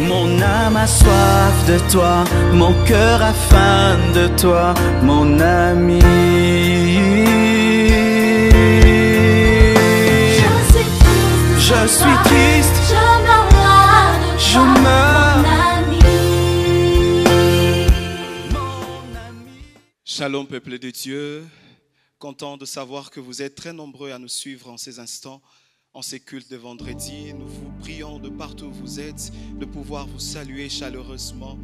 Mon âme a soif de toi, mon cœur a faim de toi, mon ami. Je suis triste, je meurs, mon ami. Shalom peuple de Dieu, content de savoir que vous êtes très nombreux à nous suivre en ces instants. En ces cultes de vendredi, nous vous prions de partout où vous êtes, de pouvoir vous saluer chaleureusement.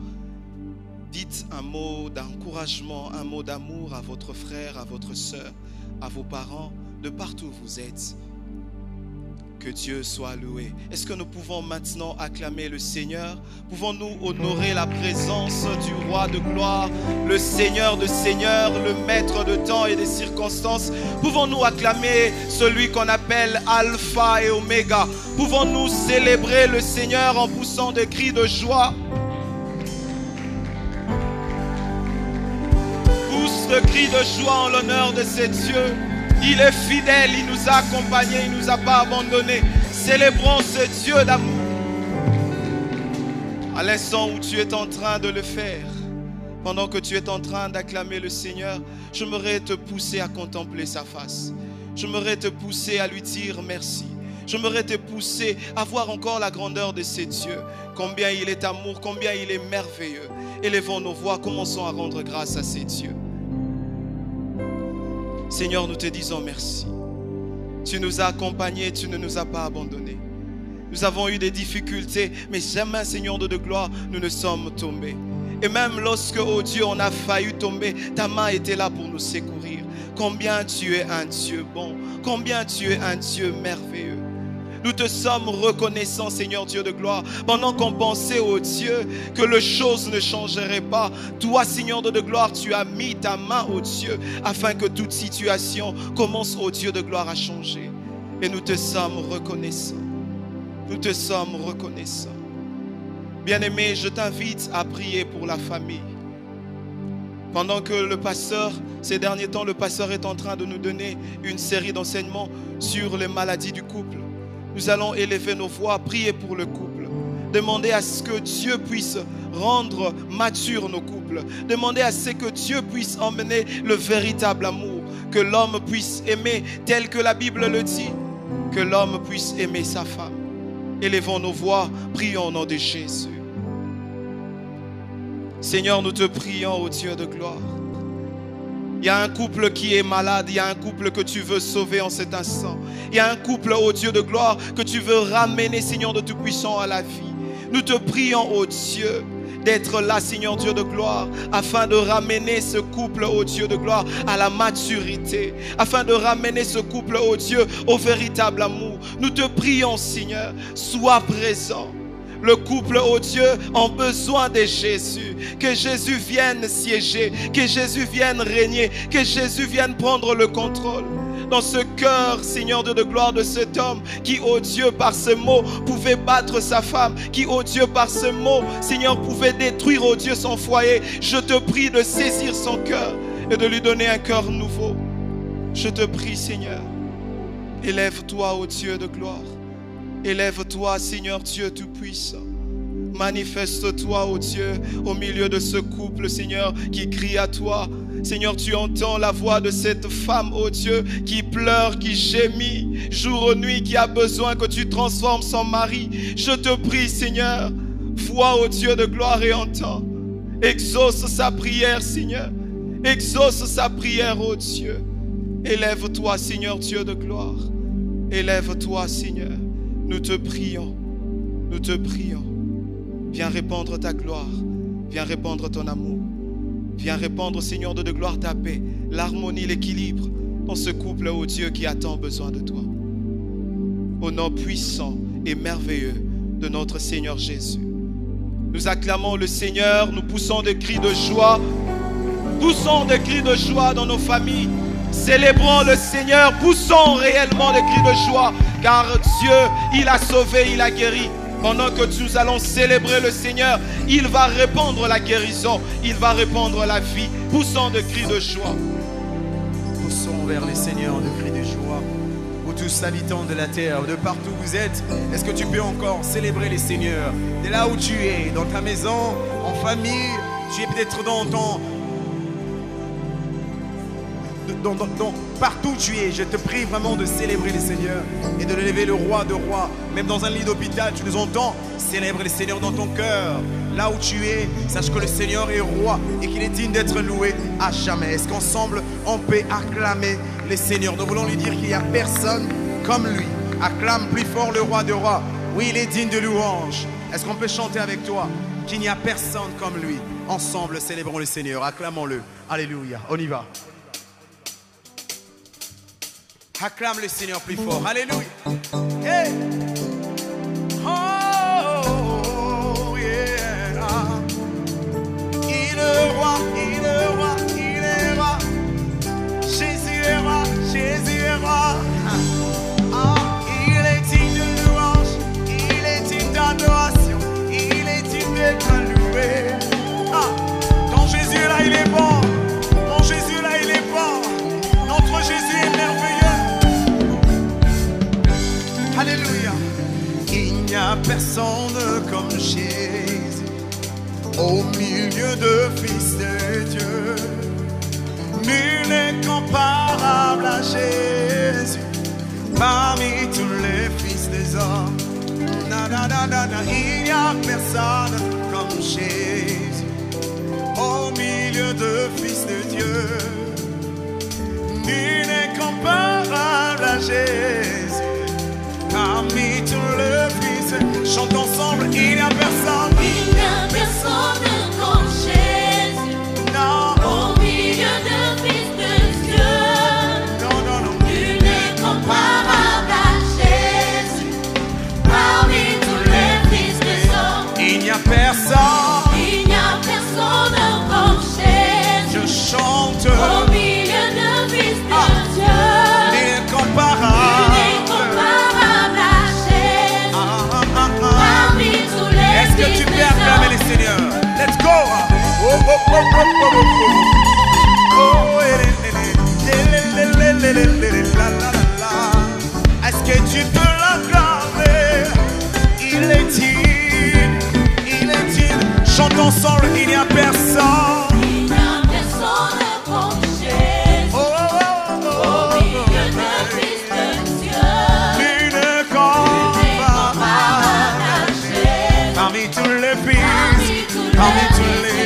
Dites un mot d'encouragement, un mot d'amour à votre frère, à votre sœur, à vos parents, de partout où vous êtes. Que Dieu soit loué. Est-ce que nous pouvons maintenant acclamer le Seigneur? Pouvons-nous honorer la présence du Roi de gloire, le Seigneur de seigneurs, le Maître de temps et des circonstances? Pouvons-nous acclamer celui qu'on appelle Alpha et Oméga? Pouvons-nous célébrer le Seigneur en poussant des cris de joie? Pousse de cris de joie en l'honneur de ces dieux. Il est fidèle, il nous a accompagnés, il ne nous a pas abandonnés. Célébrons ce Dieu d'amour. À l'instant où tu es en train de le faire, pendant que tu es en train d'acclamer le Seigneur, j'aimerais te pousser à contempler sa face. J'aimerais te pousser à lui dire merci. J'aimerais te pousser à voir encore la grandeur de ces dieux. Combien il est amour, combien il est merveilleux. Élevons nos voix, commençons à rendre grâce à ces dieux. Seigneur, nous te disons merci. Tu nous as accompagnés, tu ne nous as pas abandonnés. Nous avons eu des difficultés, mais jamais, Seigneur de gloire, nous ne sommes tombés. Et même lorsque, oh Dieu, on a failli tomber, ta main était là pour nous secourir. Combien tu es un Dieu bon, combien tu es un Dieu merveilleux. Nous te sommes reconnaissants, Seigneur Dieu de gloire. Pendant qu'on pensait, oh Dieu, que les choses ne changeraient pas, toi, Seigneur de gloire, tu as mis ta main, oh Dieu, afin que toute situation commence, oh Dieu de gloire, à changer. Et nous te sommes reconnaissants. Nous te sommes reconnaissants. Bien-aimé, je t'invite à prier pour la famille. Pendant que le pasteur, ces derniers temps, le pasteur est en train de nous donner une série d'enseignements sur les maladies du couple. Nous allons élever nos voix, prier pour le couple. Demander à ce que Dieu puisse rendre mature nos couples. Demander à ce que Dieu puisse emmener le véritable amour. Que l'homme puisse aimer tel que la Bible le dit. Que l'homme puisse aimer sa femme. Élevons nos voix, prions au nom de Jésus. Seigneur, nous te prions, ô Dieu de gloire. Il y a un couple qui est malade, il y a un couple que tu veux sauver en cet instant. Il y a un couple, ô Dieu de gloire, que tu veux ramener, Seigneur de Tout-Puissant, à la vie. Nous te prions, ô Dieu, d'être là, Seigneur Dieu de gloire, afin de ramener ce couple, ô Dieu de gloire, à la maturité, afin de ramener ce couple, ô Dieu, au véritable amour. Nous te prions, Seigneur, sois présent. Le couple, oh Dieu, a besoin de Jésus. Que Jésus vienne siéger, que Jésus vienne régner, que Jésus vienne prendre le contrôle. Dans ce cœur, Seigneur Dieu de gloire, de cet homme qui, oh Dieu, par ce mot, pouvait battre sa femme, qui, oh Dieu, par ce mot, Seigneur, pouvait détruire, oh Dieu, son foyer. Je te prie de saisir son cœur et de lui donner un cœur nouveau. Je te prie, Seigneur, élève-toi, oh Dieu de gloire. Élève-toi, Seigneur Dieu Tout-Puissant. Manifeste-toi, ô Dieu, au milieu de ce couple, Seigneur, qui crie à toi. Seigneur, tu entends la voix de cette femme, ô Dieu, qui pleure, qui gémit, jour et nuit, qui a besoin que tu transformes son mari. Je te prie, Seigneur, vois, ô Dieu de gloire, et entends. Exauce sa prière, Seigneur. Exauce sa prière, ô Dieu. Élève-toi, Seigneur Dieu de gloire. Élève-toi, Seigneur. Nous te prions, nous te prions. Viens répandre ta gloire, viens répandre ton amour. Viens répandre, Seigneur de gloire, ta paix, l'harmonie, l'équilibre dans ce couple, ô Dieu, qui a tant besoin de toi. Au nom puissant et merveilleux de notre Seigneur Jésus. Nous acclamons le Seigneur, nous poussons des cris de joie. Poussons des cris de joie dans nos familles. Célébrons le Seigneur, poussons réellement des cris de joie. Car Dieu, il a sauvé, il a guéri. Pendant que nous allons célébrer le Seigneur, il va répandre la guérison, il va répandre la vie. Poussons des cris de joie. poussons vers les seigneurs de cris de joie. Vous tous habitants de la terre, de partout où vous êtes, est-ce que tu peux encore célébrer les seigneurs? De là où tu es, dans ta maison, en famille, tu es peut-être dans ton... partout où tu es, je te prie vraiment de célébrer les seigneurs et de lever le roi de rois. Même dans un lit d'hôpital, tu nous entends, célèbre les seigneurs dans ton cœur. Là où tu es, sache que le Seigneur est roi et qu'il est digne d'être loué à jamais. Est-ce qu'ensemble, on peut acclamer les seigneurs? Nous voulons lui dire qu'il n'y a personne comme lui. Acclame plus fort le roi de rois. Oui, il est digne de louange. Est-ce qu'on peut chanter avec toi qu'il n'y a personne comme lui? Ensemble, célébrons le Seigneur, acclamons-le. Alléluia, on y va. Acclame le Seigneur plus fort. Alléluia. Hey. Oh, yeah. Il est roi, il est roi, il est roi. Jésus est roi, Jésus est roi. Il est digne de louange, il est digne d'adoration, il est digne d'être loué. Ton Jésus là, il est bon. Mon Jésus là, il est bon. Notre Jésus est merveilleux. Alléluia. Il n'y a personne comme Jésus au milieu de fils de Dieu. Nul n'est comparable à Jésus parmi tous les fils des hommes. Il n'y a personne comme Jésus au milieu de fils de Dieu. Nul n'est comparable à Jésus parmi tous les fils. Chante ensemble, il n'y a personne. Il n'y a personne comme Jésus. Non. Au milieu de fils de Dieu. Non, non, non. Nul n'est comparable à Jésus parmi tous les fils des hommes. Il n'y a personne. Il n'y a personne comme Jésus. Je chante. Au milieu de fils de Dieu. Il est comparable. Il est comparable à Jésus parmi tous les Est-ce que fils tu peux des acclamer hommes. les seigneurs? Let's go. Oh, oh, oh, oh, oh, oh, oh. Oh, la, la, la, la. Est-ce que tu peux l'acclamer? Il est digne, il est digne. Chante ensemble, il n'y a personne. Il n'y a personne comme Jésus. Oh, oh, oh, oh, Au milieu de fils de Dieu. Une Il est comparable comparable à Jésus parmi tous les fils, parmi tous les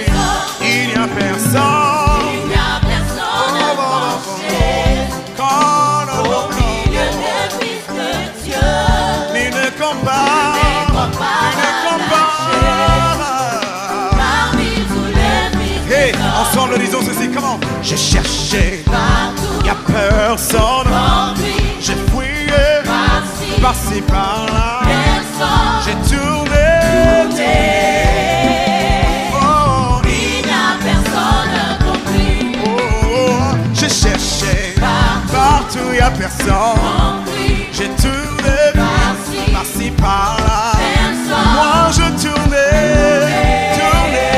il fils des n'y a hommes. personne. Il n'y a personne comme Jésus. Quand Au milieu des fils de Dieu. il ne compare, il ne compare. Parmi tous les fils Hey, des hommes. ensemble disons ceci, comment? J'ai cherché, Partout il n'y a personne. comme lui. J'ai fouillé, Par-ci, par-ci, par-là. personne. J'ai tourné, oh, Il n'y a personne comme lui. oh, oh. J'ai cherché, partout il n'y a personne. Comme lui. J'ai tourné, Par-ci, par-ci, par-là. personne. Moi je tournais, tournais.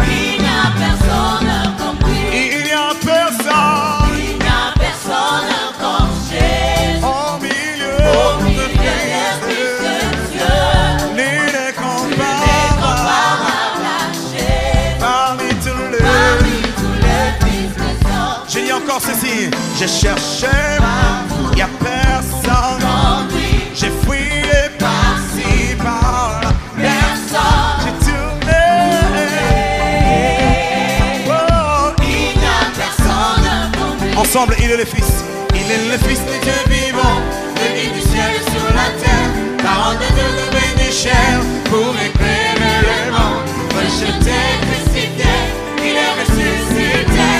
Il n'y a personne comme lui. Il n'y a personne Il n'y a personne comme Jésus. au milieu Au de milieu des fils fils. de Dieu. Nul n'est Il est comparable comparable à Jésus. parmi tous les. Parmi tous les fils des hommes. J'ai dit encore ceci, j'ai cherché, il n'y a personne. Comme lui. J'ai fouillé par-ci, par-là. Personne. J'ai tourné. Oh, Il n'y a personne comme lui. ensemble, il est le Fils. Il est le Fils de Dieu vivant, venu du ciel sur la terre. Parole de Dieu devenu chair pour éclairer le monde. Rejeté, crucifié, il est ressuscité.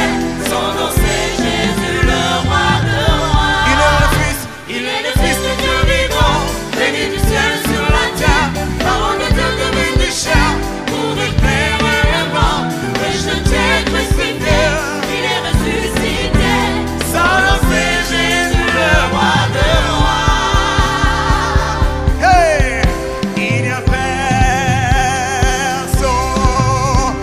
Son nom c'est Jésus, le roi de rois. Il est le Fils, Il est le Fils de Dieu vivant, venu du ciel sur la terre. Parole de Dieu devenu chair pour éclairer le monde. Rejeté, crucifié, il est ressuscité. Son nom c'est Jésus, le roi de rois. hey, il n'y a personne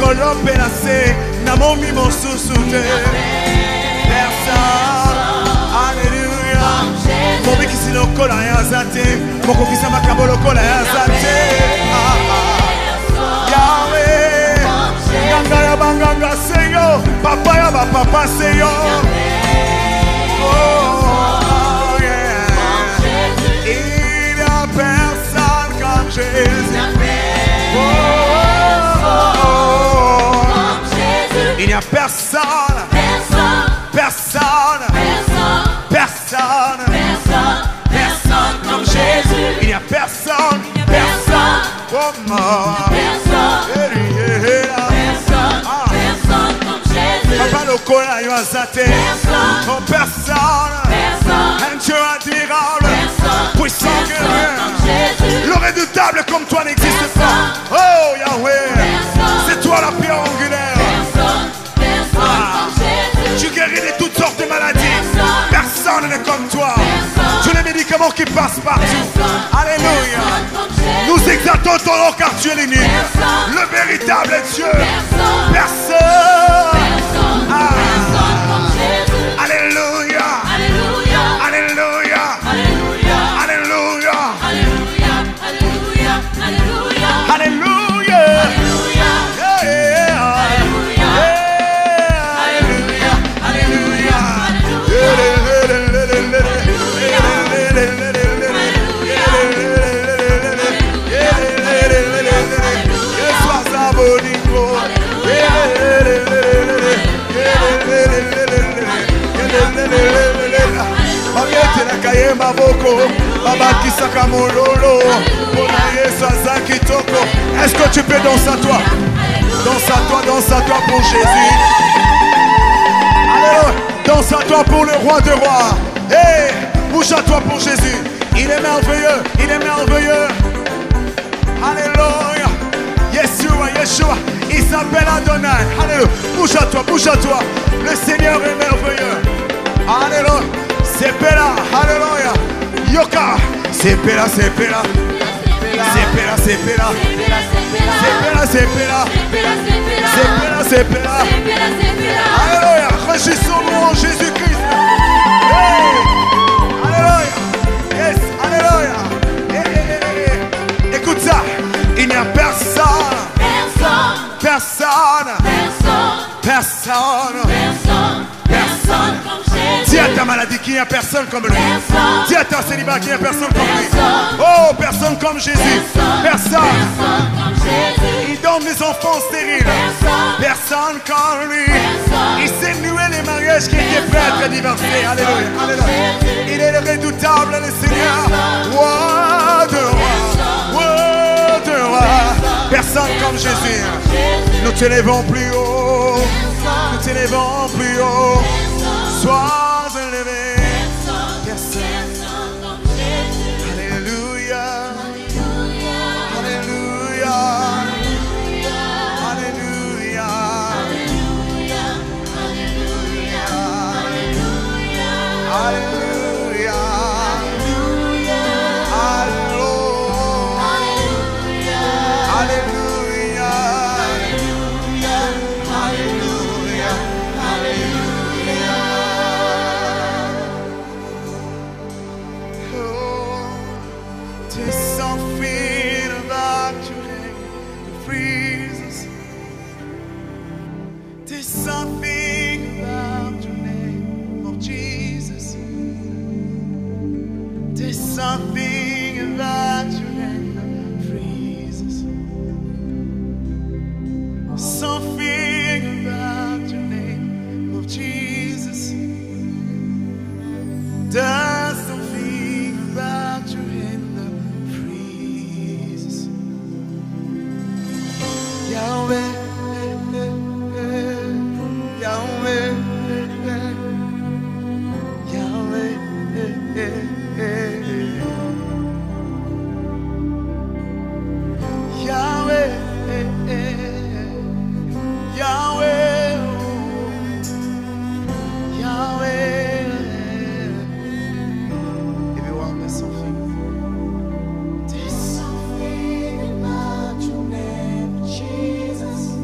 Mikolo penase, namomi mosusute. Personne, alléluia. Mobi kisi lokola ya zate, moko kisa makabo lokola ya zate. Yahweh, ganga ya banganga seyo, papa ya ba papa seyo. Oh yeah. Il y a personne comme Jésus. Il n'y a personne, personne, personne, personne comme Jésus. Il n'y a personne, personne, comme moi. Papa le cola yo azate. Oh personne, un Dieu admirable, puissant guerrier. Le redoutable comme toi n'existe pas. Oh Yahweh, c'est toi la pierre angulaire. Tu guéris de toutes sortes de maladies. Personne n'est comme toi. Tous les médicaments qui passent partout. Alléluia. Nous exaltons ton nom car tu es l'unique. Le véritable Dieu. Personne. Alléluia. Alléluia. Alléluia. Alléluia. Alléluia. Est-ce que tu peux danser à toi? Danse à toi pour Jésus. Alléluia. Danse à toi pour le roi de rois. Hey, bouge à toi pour Jésus. Il est merveilleux, il est merveilleux. Alléluia. Yeshua, il s'appelle Adonai. Alléluia. Bouge à toi. Le Seigneur est merveilleux. Alléluia. C'est Pela. Alléluia. Yoka. C'est Pela. Alléluia. Régissons-nous en Jésus-Christ. Hey. Alléluia. Yes. Alléluia. Hey. Écoute ça. Il n'y a personne. Dis à ta maladie qu'il n'y a personne comme lui. Dis à ta célibat qu'il n'y a personne comme lui. Oh, personne comme Jésus. Personne. Il donne des enfants stériles. Personne comme lui. Il sait nouer les mariages qui étaient prêts à être divorcés. Alléluia. Il est le redoutable, le Seigneur. Roi de roi. Personne comme Jésus. Nous t'élevons plus haut. Sois élevé. Alléluia. Alléluia. Alléluia. Alléluia. Something about your name that freezes. Something about your name of Jesus. There's something about your name that freezes. Yahweh, Yahweh, Yahweh. There's something about your name, Jesus.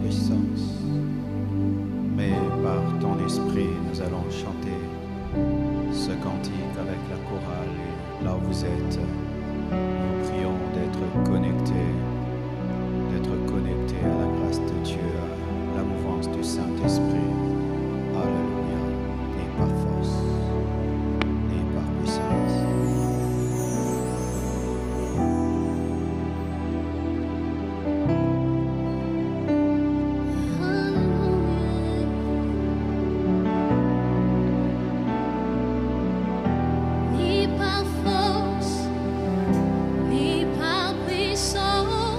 puissance. Mais par ton esprit, nous allons chanter ce cantique avec la chorale. Et là où vous êtes, nous prions d'être connectés à la grâce de Dieu, à la mouvance du Saint-Esprit. Alléluia. Et par force, et par puissance. Ni par force, ni par puissance.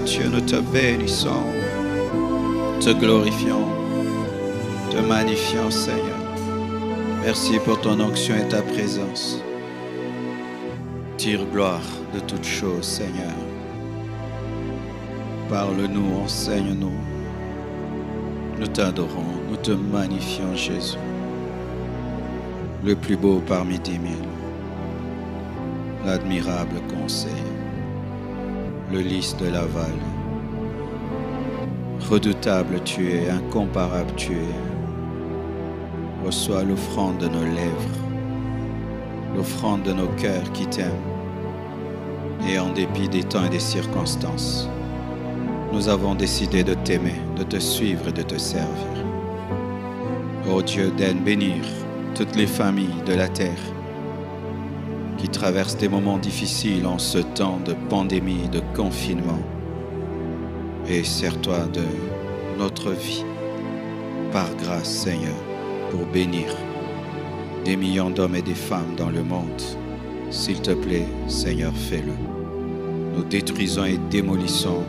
Dieu, nous te bénissons, te glorifions, te magnifions, Seigneur. Merci pour ton onction et ta présence. Tire gloire de toutes choses, Seigneur. Parle-nous, enseigne-nous. Nous t'adorons, nous te magnifions, Jésus. Le plus beau parmi 10 000. L'admirable conseil. Le lys de Laval. Redoutable tu es, incomparable tu es. Reçois l'offrande de nos lèvres, l'offrande de nos cœurs qui t'aiment. Et en dépit des temps et des circonstances, nous avons décidé de t'aimer, de te suivre et de te servir. Ô Dieu, daigne bénir toutes les familles de la terre qui traversent des moments difficiles en ce temps de pandémie, de confinement. Et sers-toi de notre vie, par grâce, Seigneur, pour bénir des millions d'hommes et des femmes dans le monde. S'il te plaît, Seigneur, fais-le. Nous détruisons et démolissons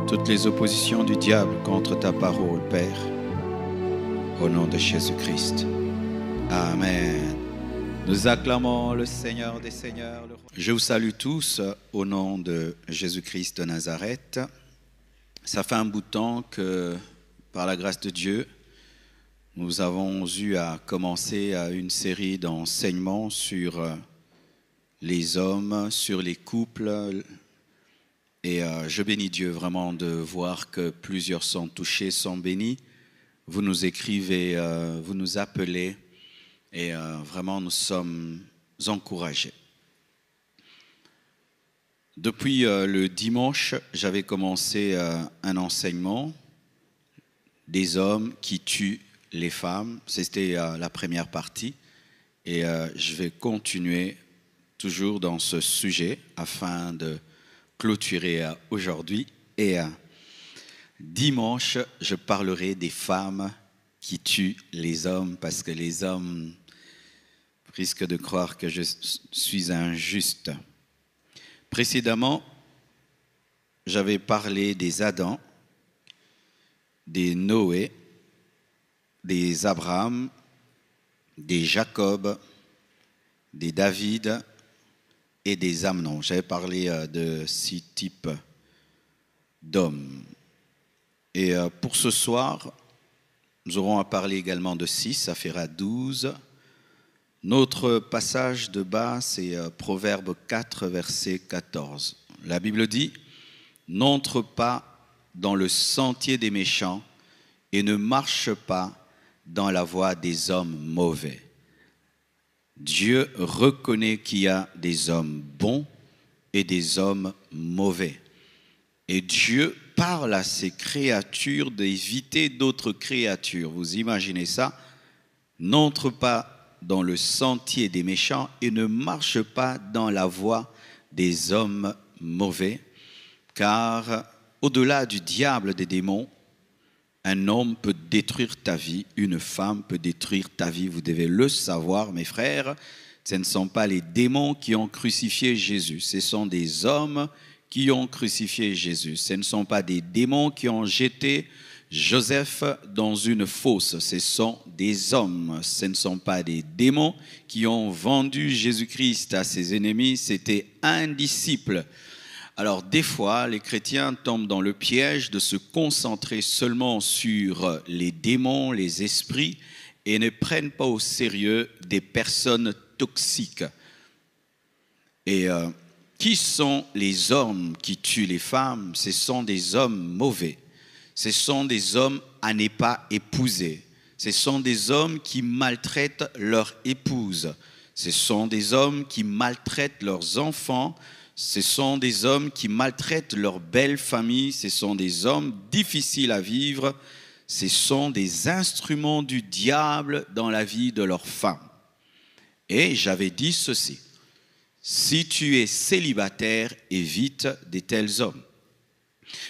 toutes les oppositions du diable contre ta parole, Père, au nom de Jésus-Christ. Amen. Nous acclamons le Seigneur des Seigneurs. Je vous salue tous au nom de Jésus-Christ de Nazareth. Ça fait un bout de temps que, par la grâce de Dieu, nous avons eu à commencer une série d'enseignements sur les hommes, sur les couples. Et je bénis Dieu vraiment de voir que plusieurs sont touchés, sont bénis. Vous nous écrivez, vous nous appelez et vraiment nous sommes encouragés. Depuis le dimanche, j'avais commencé un enseignement des hommes qui tuent les femmes. C'était la première partie et je vais continuer toujours dans ce sujet afin de clôturer aujourd'hui. Et dimanche, je parlerai des femmes qui tuent les hommes parce que les hommes risquent de croire que je suis injuste. Précédemment, j'avais parlé des Adam, des Noé, des Abraham, des Jacob, des David et des Amnon. J'avais parlé de 6 types d'hommes. Et pour ce soir, nous aurons à parler également de 6, ça fera 12. Notre passage de bas, c'est Proverbe 4, verset 14. La Bible dit « N'entre pas dans le sentier des méchants et ne marche pas dans la voie des hommes mauvais. » Dieu reconnaît qu'il y a des hommes bons et des hommes mauvais. Et Dieu parle à ses créatures d'éviter d'autres créatures. Vous imaginez ça? N'entre pas dans le sentier des méchants et ne marche pas dans la voie des hommes mauvais, car au-delà du diable, des démons, un homme peut détruire ta vie, une femme peut détruire ta vie. Vous devez le savoir, mes frères. Ce ne sont pas les démons qui ont crucifié Jésus, ce sont des hommes qui ont crucifié Jésus. Ce ne sont pas des démons qui ont jeté Joseph dans une fosse, ce sont des hommes. Ce ne sont pas des démons qui ont vendu Jésus-Christ à ses ennemis, c'était un disciple. Alors des fois, les chrétiens tombent dans le piège de se concentrer seulement sur les démons, les esprits, et ne prennent pas au sérieux des personnes toxiques. Et qui sont les hommes qui tuent les femmes? Ce sont des hommes mauvais. Ce sont des hommes à ne pas épouser. Ce sont des hommes qui maltraitent leur épouse. Ce sont des hommes qui maltraitent leurs enfants. Ce sont des hommes qui maltraitent leur belle famille. Ce sont des hommes difficiles à vivre. Ce sont des instruments du diable dans la vie de leurs femmes. Et j'avais dit ceci. Si tu es célibataire, évite de tels hommes.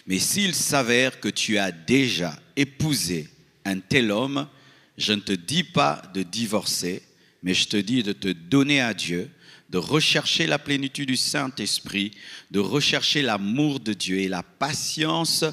Mais s'il s'avère que tu as déjà épousé un tel homme, je ne te dis pas de divorcer, mais je te dis de te donner à Dieu, de rechercher la plénitude du Saint-Esprit, de rechercher l'amour de Dieu et la patience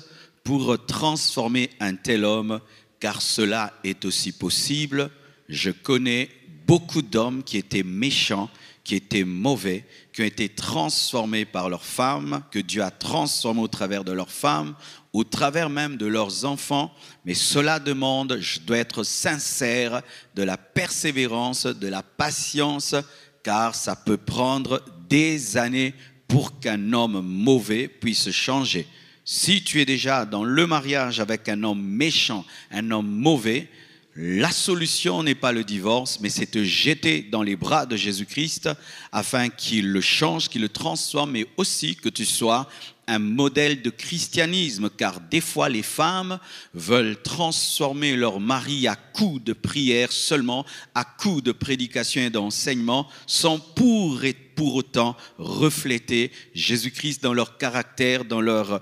pour transformer un tel homme, car cela est aussi possible. Je connais beaucoup d'hommes qui étaient méchants, qui étaient mauvais, qui ont été transformés par leurs femmes, que Dieu a transformés au travers de leurs femmes, au travers même de leurs enfants. Mais cela demande, je dois être sincère, de la persévérance, de la patience, car ça peut prendre des années pour qu'un homme mauvais puisse changer. Si tu es déjà dans le mariage avec un homme méchant, un homme mauvais, la solution n'est pas le divorce, mais c'est te jeter dans les bras de Jésus-Christ afin qu'il le change, qu'il le transforme, mais aussi que tu sois un modèle de christianisme, car des fois les femmes veulent transformer leur mari à coups de prière seulement, à coups de prédication et d'enseignement, sans pour autant refléter Jésus-Christ dans leur caractère, dans leurs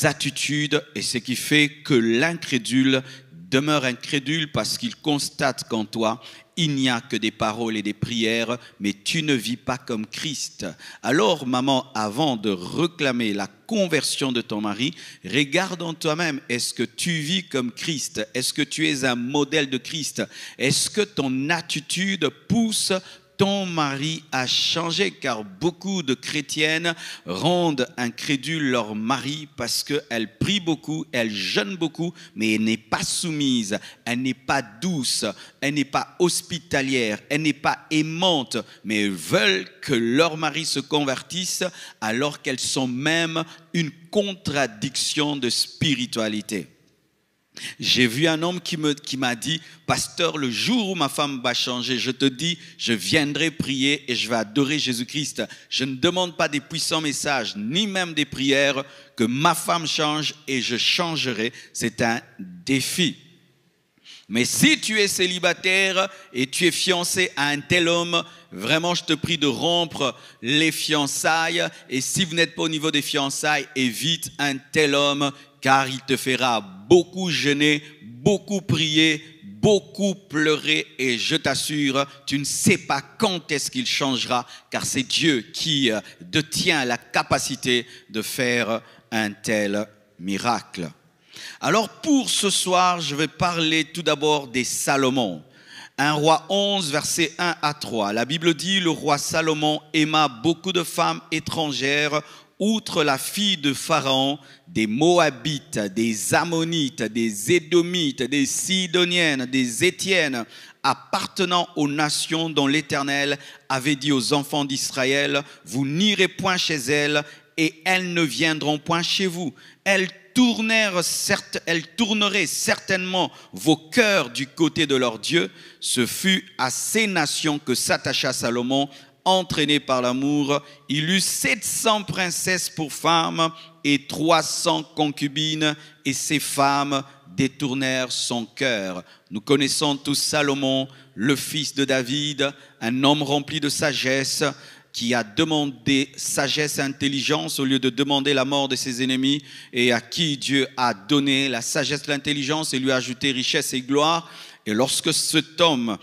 attitudes, et ce qui fait que l'incrédule demeure incrédule parce qu'il constate qu'en toi, il n'y a que des paroles et des prières, mais tu ne vis pas comme Christ. Alors, maman, avant de réclamer la conversion de ton mari, regarde en toi-même, est-ce que tu vis comme Christ? Est-ce que tu es un modèle de Christ? Est-ce que ton attitude pousse ton mari a changé? Car beaucoup de chrétiennes rendent incrédules leur mari parce qu'elle prie beaucoup, elle jeûne beaucoup, mais elle n'est pas soumise, elle n'est pas douce, elle n'est pas hospitalière, elle n'est pas aimante, mais elles veulent que leur mari se convertisse alors qu'elles sont même une contradiction de spiritualité. J'ai vu un homme qui m'a dit, pasteur, le jour où ma femme va changer, je te dis, je viendrai prier et je vais adorer Jésus-Christ. Je ne demande pas des puissants messages, ni même des prières, que ma femme change et je changerai. C'est un défi. Mais si tu es célibataire et tu es fiancé à un tel homme, vraiment je te prie de rompre les fiançailles. Et si vous n'êtes pas au niveau des fiançailles, évite un tel homme, car il te fera beaucoup jeûner, beaucoup prier, beaucoup pleurer, et je t'assure, tu ne sais pas quand est-ce qu'il changera, car c'est Dieu qui détient la capacité de faire un tel miracle. Alors pour ce soir, je vais parler tout d'abord des Salomon. 1 Roi 11, versets 1 à 3. La Bible dit, le roi Salomon aima beaucoup de femmes étrangères, outre la fille de Pharaon, des Moabites, des Ammonites, des Édomites, des Sidoniennes, des Étiennes, appartenant aux nations dont l'Éternel avait dit aux enfants d'Israël, vous n'irez point chez elles et elles ne viendront point chez vous. Elles tourneraient certainement vos cœurs du côté de leur Dieu. Ce fut à ces nations que s'attacha Salomon, entraîné par l'amour. Il eut 700 princesses pour femmes et 300 concubines, et ces femmes détournèrent son cœur. Nous connaissons tous Salomon, le fils de David, un homme rempli de sagesse, qui a demandé sagesse et intelligence au lieu de demander la mort de ses ennemis, et à qui Dieu a donné la sagesse et l'intelligence et lui a ajouté richesse et gloire. Et lorsque cet homme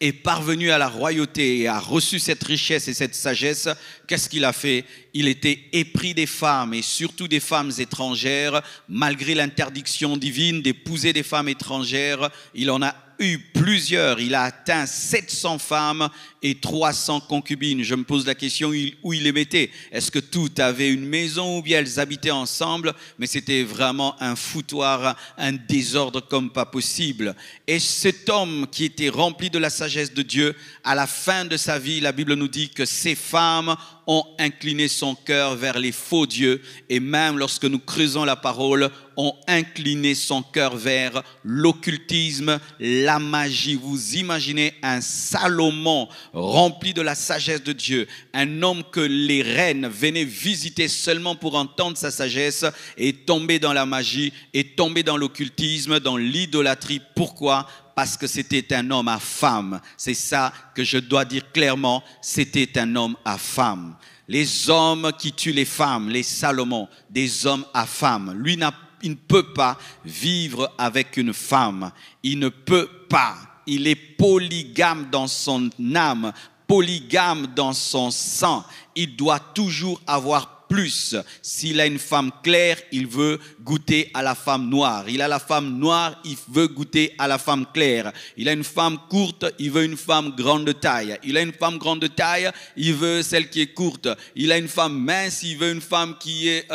est parvenu à la royauté et a reçu cette richesse et cette sagesse, qu'est-ce qu'il a fait? Il était épris des femmes, et surtout des femmes étrangères. Malgré l'interdiction divine d'épouser des femmes étrangères, il en a eu plusieurs. Il a atteint 700 femmes et 300 concubines. Je me pose la question où il les mettait. Est-ce que toutes avaient une maison ou bien elles habitaient ensemble? Mais c'était vraiment un foutoir, un désordre comme pas possible. Et cet homme qui était rempli de la sagesse de Dieu, à la fin de sa vie, la Bible nous dit que ces femmes ont incliné son cœur vers les faux dieux, et même lorsque nous creusons la parole, ont incliné son cœur vers l'occultisme, la magie. Vous imaginez un Salomon rempli de la sagesse de Dieu, un homme que les reines venaient visiter seulement pour entendre sa sagesse, et tomber dans la magie, et tomber dans l'occultisme, dans l'idolâtrie. Pourquoi? Parce que c'était un homme à femme. C'est ça que je dois dire clairement, c'était un homme à femme. Les hommes qui tuent les femmes, les Salomon, des hommes à femme. Lui, il ne peut pas vivre avec une femme. Il ne peut pas. il est polygame dans son âme, polygame dans son sang. Il doit toujours avoir plus. S'il a une femme claire, il veut goûter à la femme noire. Il a la femme noire, il veut goûter à la femme claire. Il a une femme courte, il veut une femme grande taille. Il a une femme grande taille, il veut celle qui est courte. Il a une femme mince, il veut une femme qui est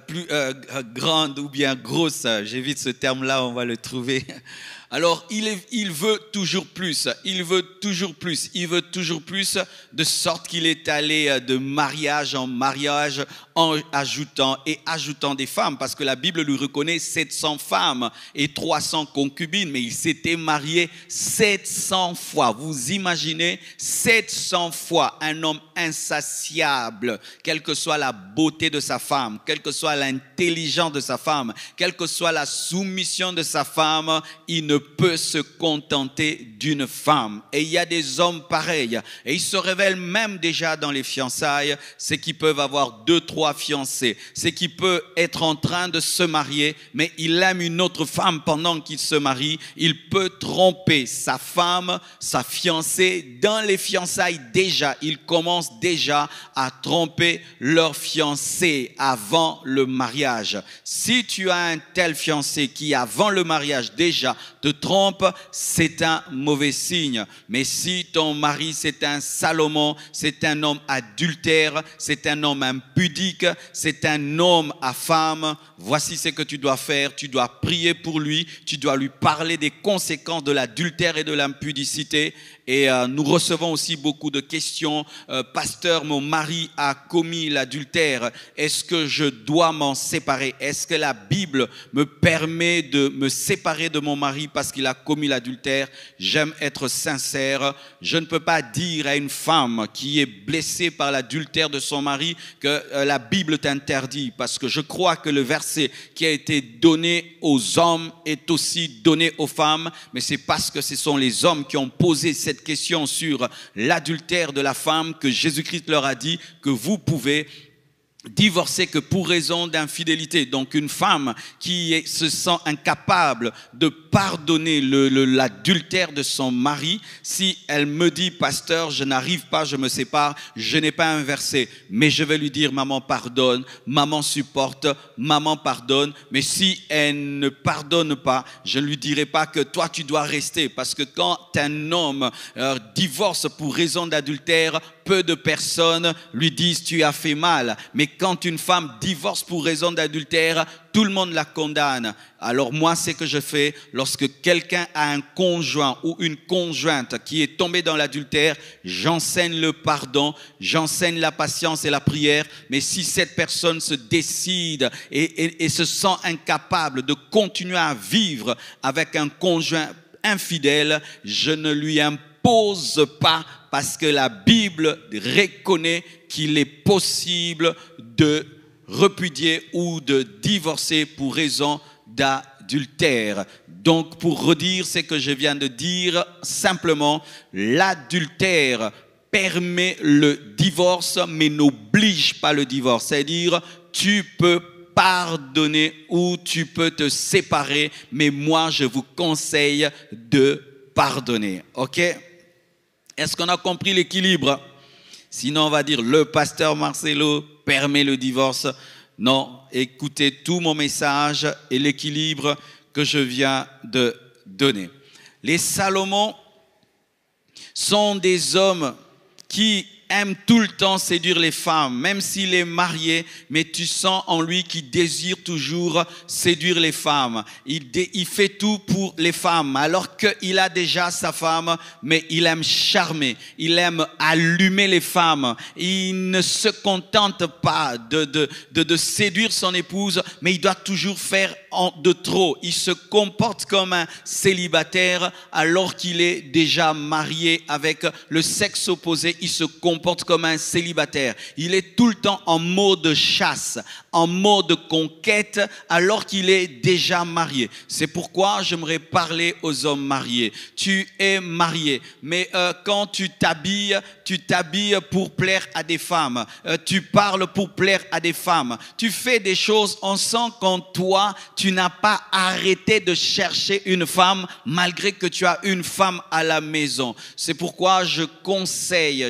plus grande ou bien grosse. J'évite ce terme-là, on va le trouver. Alors, il veut toujours plus, il veut toujours plus, il veut toujours plus, de sorte qu'il est allé de mariage en mariage en ajoutant des femmes, parce que la Bible lui reconnaît 700 femmes et 300 concubines, mais il s'était marié 700 fois. Vous imaginez 700 fois un homme insatiable, quelle que soit la beauté de sa femme, quelle que soit l'intelligence de sa femme, quelle que soit la soumission de sa femme, il ne peut se contenter d'une femme. Et il y a des hommes pareils, et ils se révèlent même déjà dans les fiançailles, c'est qu'ils peuvent avoir 2-3 fiancés, c'est qu'il peut être en train de se marier, mais il aime une autre femme pendant qu'il se marie. Il peut tromper sa femme, sa fiancée dans les fiançailles déjà. Ils commencent déjà à tromper leur fiancé avant le mariage. Si tu as un tel fiancé qui avant le mariage déjà te trompe, c'est un mauvais signe. Mais si ton mari c'est un Salomon, c'est un homme adultère, c'est un homme impudique, c'est un homme à femme, voici ce que tu dois faire. Tu dois prier pour lui, tu dois lui parler des conséquences de l'adultère et de l'impudicité. Et nous recevons aussi beaucoup de questions. Pasteur, mon mari a commis l'adultère. Est-ce que je dois m'en séparer? Est-ce que la Bible me permet de me séparer de mon mari parce qu'il a commis l'adultère? J'aime être sincère. Je ne peux pas dire à une femme qui est blessée par l'adultère de son mari que la Bible t'interdit, parce que je crois que le verset qui a été donné aux hommes est aussi donné aux femmes, mais c'est parce que ce sont les hommes qui ont posé cette question sur l'adultère de la femme que Jésus-Christ leur a dit que vous pouvez divorcer que pour raison d'infidélité. Donc une femme qui se sent incapable de pardonner l'adultère de son mari, si elle me dit, pasteur, je n'arrive pas, je me sépare, je n'ai pas un verset, mais je vais lui dire, maman pardonne, maman supporte, maman pardonne. Mais si elle ne pardonne pas, je ne lui dirai pas que toi tu dois rester, parce que quand un homme divorce pour raison d'adultère, peu de personnes lui disent tu as fait mal. Mais quand une femme divorce pour raison d'adultère, tout le monde la condamne. Alors moi, ce que je fais, lorsque quelqu'un a un conjoint ou une conjointe qui est tombée dans l'adultère, j'enseigne le pardon, j'enseigne la patience et la prière. Mais si cette personne se décide et se sent incapable de continuer à vivre avec un conjoint infidèle, je ne lui impose pas, parce que la Bible reconnaît qu'il est possible de repudier ou de divorcer pour raison d'adultère. Donc, pour redire ce que je viens de dire, simplement, l'adultère permet le divorce, mais n'oblige pas le divorce. C'est-à-dire, tu peux pardonner ou tu peux te séparer, mais moi, je vous conseille de pardonner. OK? Est-ce qu'on a compris l'équilibre? Sinon, on va dire le pasteur Marcelo permet le divorce. Non, écoutez tout mon message et l'équilibre que je viens de donner. Les Salomon sont des hommes qui aime tout le temps séduire les femmes, même s'il est marié, mais tu sens en lui qu'il désire toujours séduire les femmes. Il fait tout pour les femmes, alors qu'il a déjà sa femme, mais il aime charmer, il aime allumer les femmes. Il ne se contente pas de séduire son épouse, mais il doit toujours faire de trop. Il se comporte comme un célibataire alors qu'il est déjà marié avec le sexe opposé. Il se comporte comme un célibataire. Il est tout le temps en mode chasse, en mode conquête, alors qu'il est déjà marié. C'est pourquoi j'aimerais parler aux hommes mariés. Tu es marié, mais quand tu t'habilles, tu t'habilles pour plaire à des femmes, tu parles pour plaire à des femmes, tu fais des choses, on sent qu'en toi, tu n'as pas arrêté de chercher une femme malgré que tu as une femme à la maison. C'est pourquoi je conseille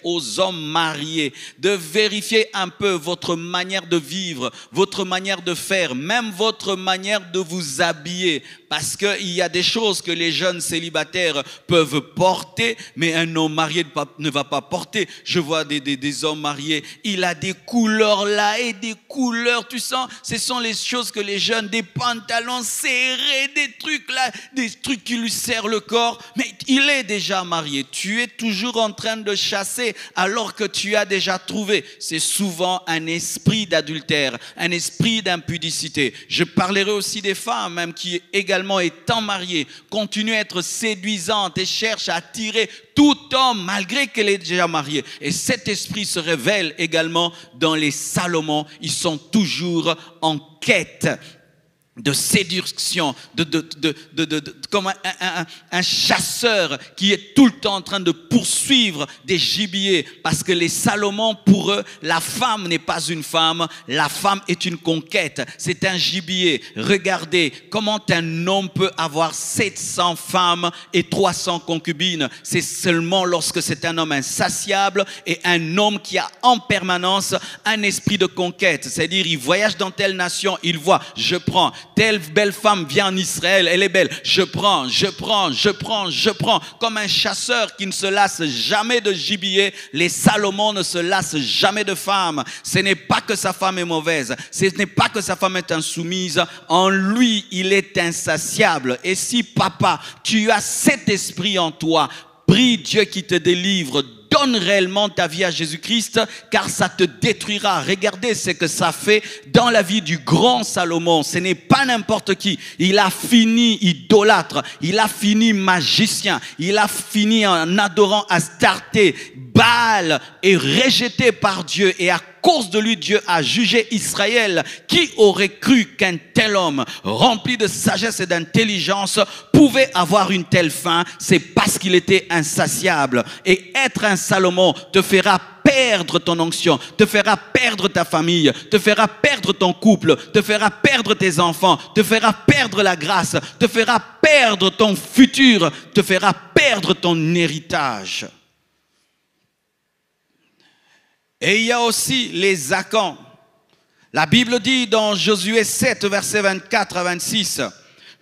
aux hommes mariés de vérifier un peu votre manière de vivre, votre manière de faire, même votre manière de vous habiller. Parce qu'il y a des choses que les jeunes célibataires peuvent porter, mais un homme marié ne va pas porter. Je vois des hommes mariés, il a des couleurs là et des couleurs, tu sens, ce sont les choses que les jeunes, des pantalons serrés, des trucs là, des trucs qui lui serrent le corps. Mais il est déjà marié, tu es toujours en train de chasser alors que tu as déjà trouvé. C'est souvent un esprit d'adultère, un esprit d'impudicité. Je parlerai aussi des femmes même qui également étant mariées, continuent à être séduisantes et cherchent à attirer tout homme malgré qu'elle est déjà mariée. Et cet esprit se révèle également dans les Salomon. Ils sont toujours en quête de séduction, comme un chasseur qui est tout le temps en train de poursuivre des gibiers, parce que les Salomon, pour eux, la femme n'est pas une femme, la femme est une conquête, c'est un gibier. Regardez comment un homme peut avoir 700 femmes et 300 concubines. C'est seulement lorsque c'est un homme insatiable et un homme qui a en permanence un esprit de conquête, c'est-à-dire il voyage dans telle nation, il voit, je prends. Telle belle femme vient en Israël, elle est belle. Je prends. Comme un chasseur qui ne se lasse jamais de gibier, les Salomon ne se lassent jamais de femmes. Ce n'est pas que sa femme est mauvaise, ce n'est pas que sa femme est insoumise. En lui, il est insatiable. Et si papa, tu as cet esprit en toi, prie Dieu qui te délivre. Donne réellement ta vie à Jésus-Christ, car ça te détruira. Regardez ce que ça fait dans la vie du grand Salomon. Ce n'est pas n'importe qui. Il a fini idolâtre, il a fini magicien, il a fini en adorant Astarté, Baal, et rejeté par Dieu. Et à cause de lui, Dieu a jugé Israël. Qui aurait cru qu'un tel homme, rempli de sagesse et d'intelligence, pouvait avoir une telle fin? C'est parce qu'il était insatiable. Et être un Salomon te fera perdre ton onction, te fera perdre ta famille, te fera perdre ton couple, te fera perdre tes enfants, te fera perdre la grâce, te fera perdre ton futur, te fera perdre ton héritage. Et il y a aussi les Acans. La Bible dit dans Josué 7, versets 24 à 26,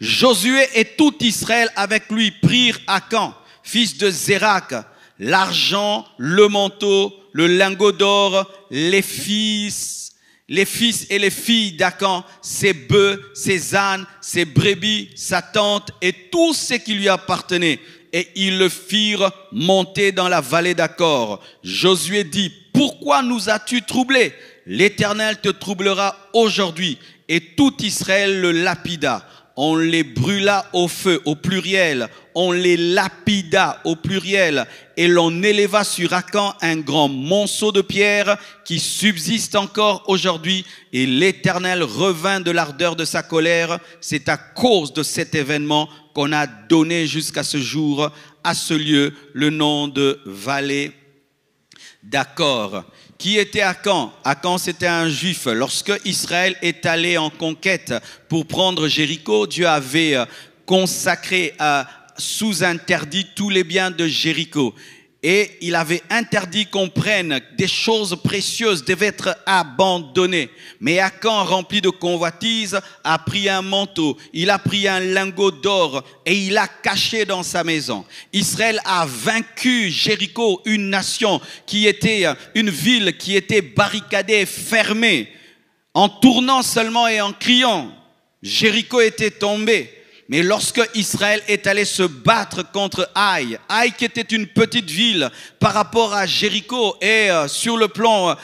Josué et tout Israël avec lui prirent Acan, fils de Zérak, l'argent, le manteau, le lingot d'or, les fils et les filles d'Acan, ses bœufs, ses ânes, ses brebis, sa tente et tout ce qui lui appartenait. Et ils le firent monter dans la vallée d'Acor. Josué dit, pourquoi nous as-tu troublés? L'Éternel te troublera aujourd'hui. Et tout Israël le lapida. On les brûla au feu, au pluriel. On les lapida au pluriel. Et l'on éleva sur Acan un grand monceau de pierre qui subsiste encore aujourd'hui. Et l'Éternel revint de l'ardeur de sa colère. C'est à cause de cet événement qu'on a donné jusqu'à ce jour à ce lieu le nom de vallée d'Acor. Qui était Acan? Acan, c'était un juif. Lorsque Israël est allé en conquête pour prendre Jéricho, Dieu avait consacré sous interdit tous les biens de Jéricho. Et il avait interdit qu'on prenne des choses précieuses, devaient être abandonnées. Mais Acan, rempli de convoitise, a pris un manteau, il a pris un lingot d'or et il l'a caché dans sa maison. Israël a vaincu Jéricho, une nation qui était, une ville qui était barricadée, fermée. En tournant seulement et en criant, Jéricho était tombé. Mais lorsque Israël est allé se battre contre Haï, Haï qui était une petite ville par rapport à Jéricho, et sur le plan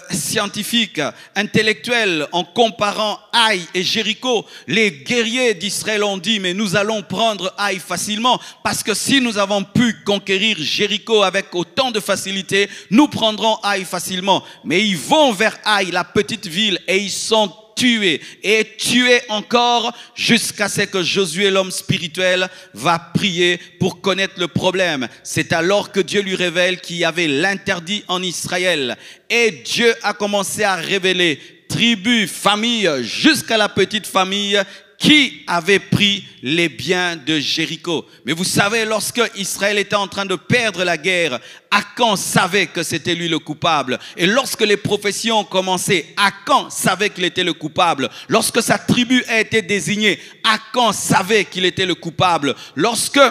scientifique, intellectuel, en comparant Haï et Jéricho, les guerriers d'Israël ont dit, mais nous allons prendre Haï facilement, parce que si nous avons pu conquérir Jéricho avec autant de facilité, nous prendrons Haï facilement. Mais ils vont vers Haï, la petite ville, et ils sont tué et tué encore jusqu'à ce que Josué, l'homme spirituel, va prier pour connaître le problème. C'est alors que Dieu lui révèle qu'il y avait l'interdit en Israël. Et Dieu a commencé à révéler tribu, famille, jusqu'à la petite famille qui avait pris les biens de Jéricho. Mais vous savez, lorsque Israël était en train de perdre la guerre, Akan savait que c'était lui le coupable. Et lorsque les prophéties ont commencé, Akan savait qu'il était le coupable. Lorsque sa tribu a été désignée, Akan savait qu'il était le coupable. Lorsque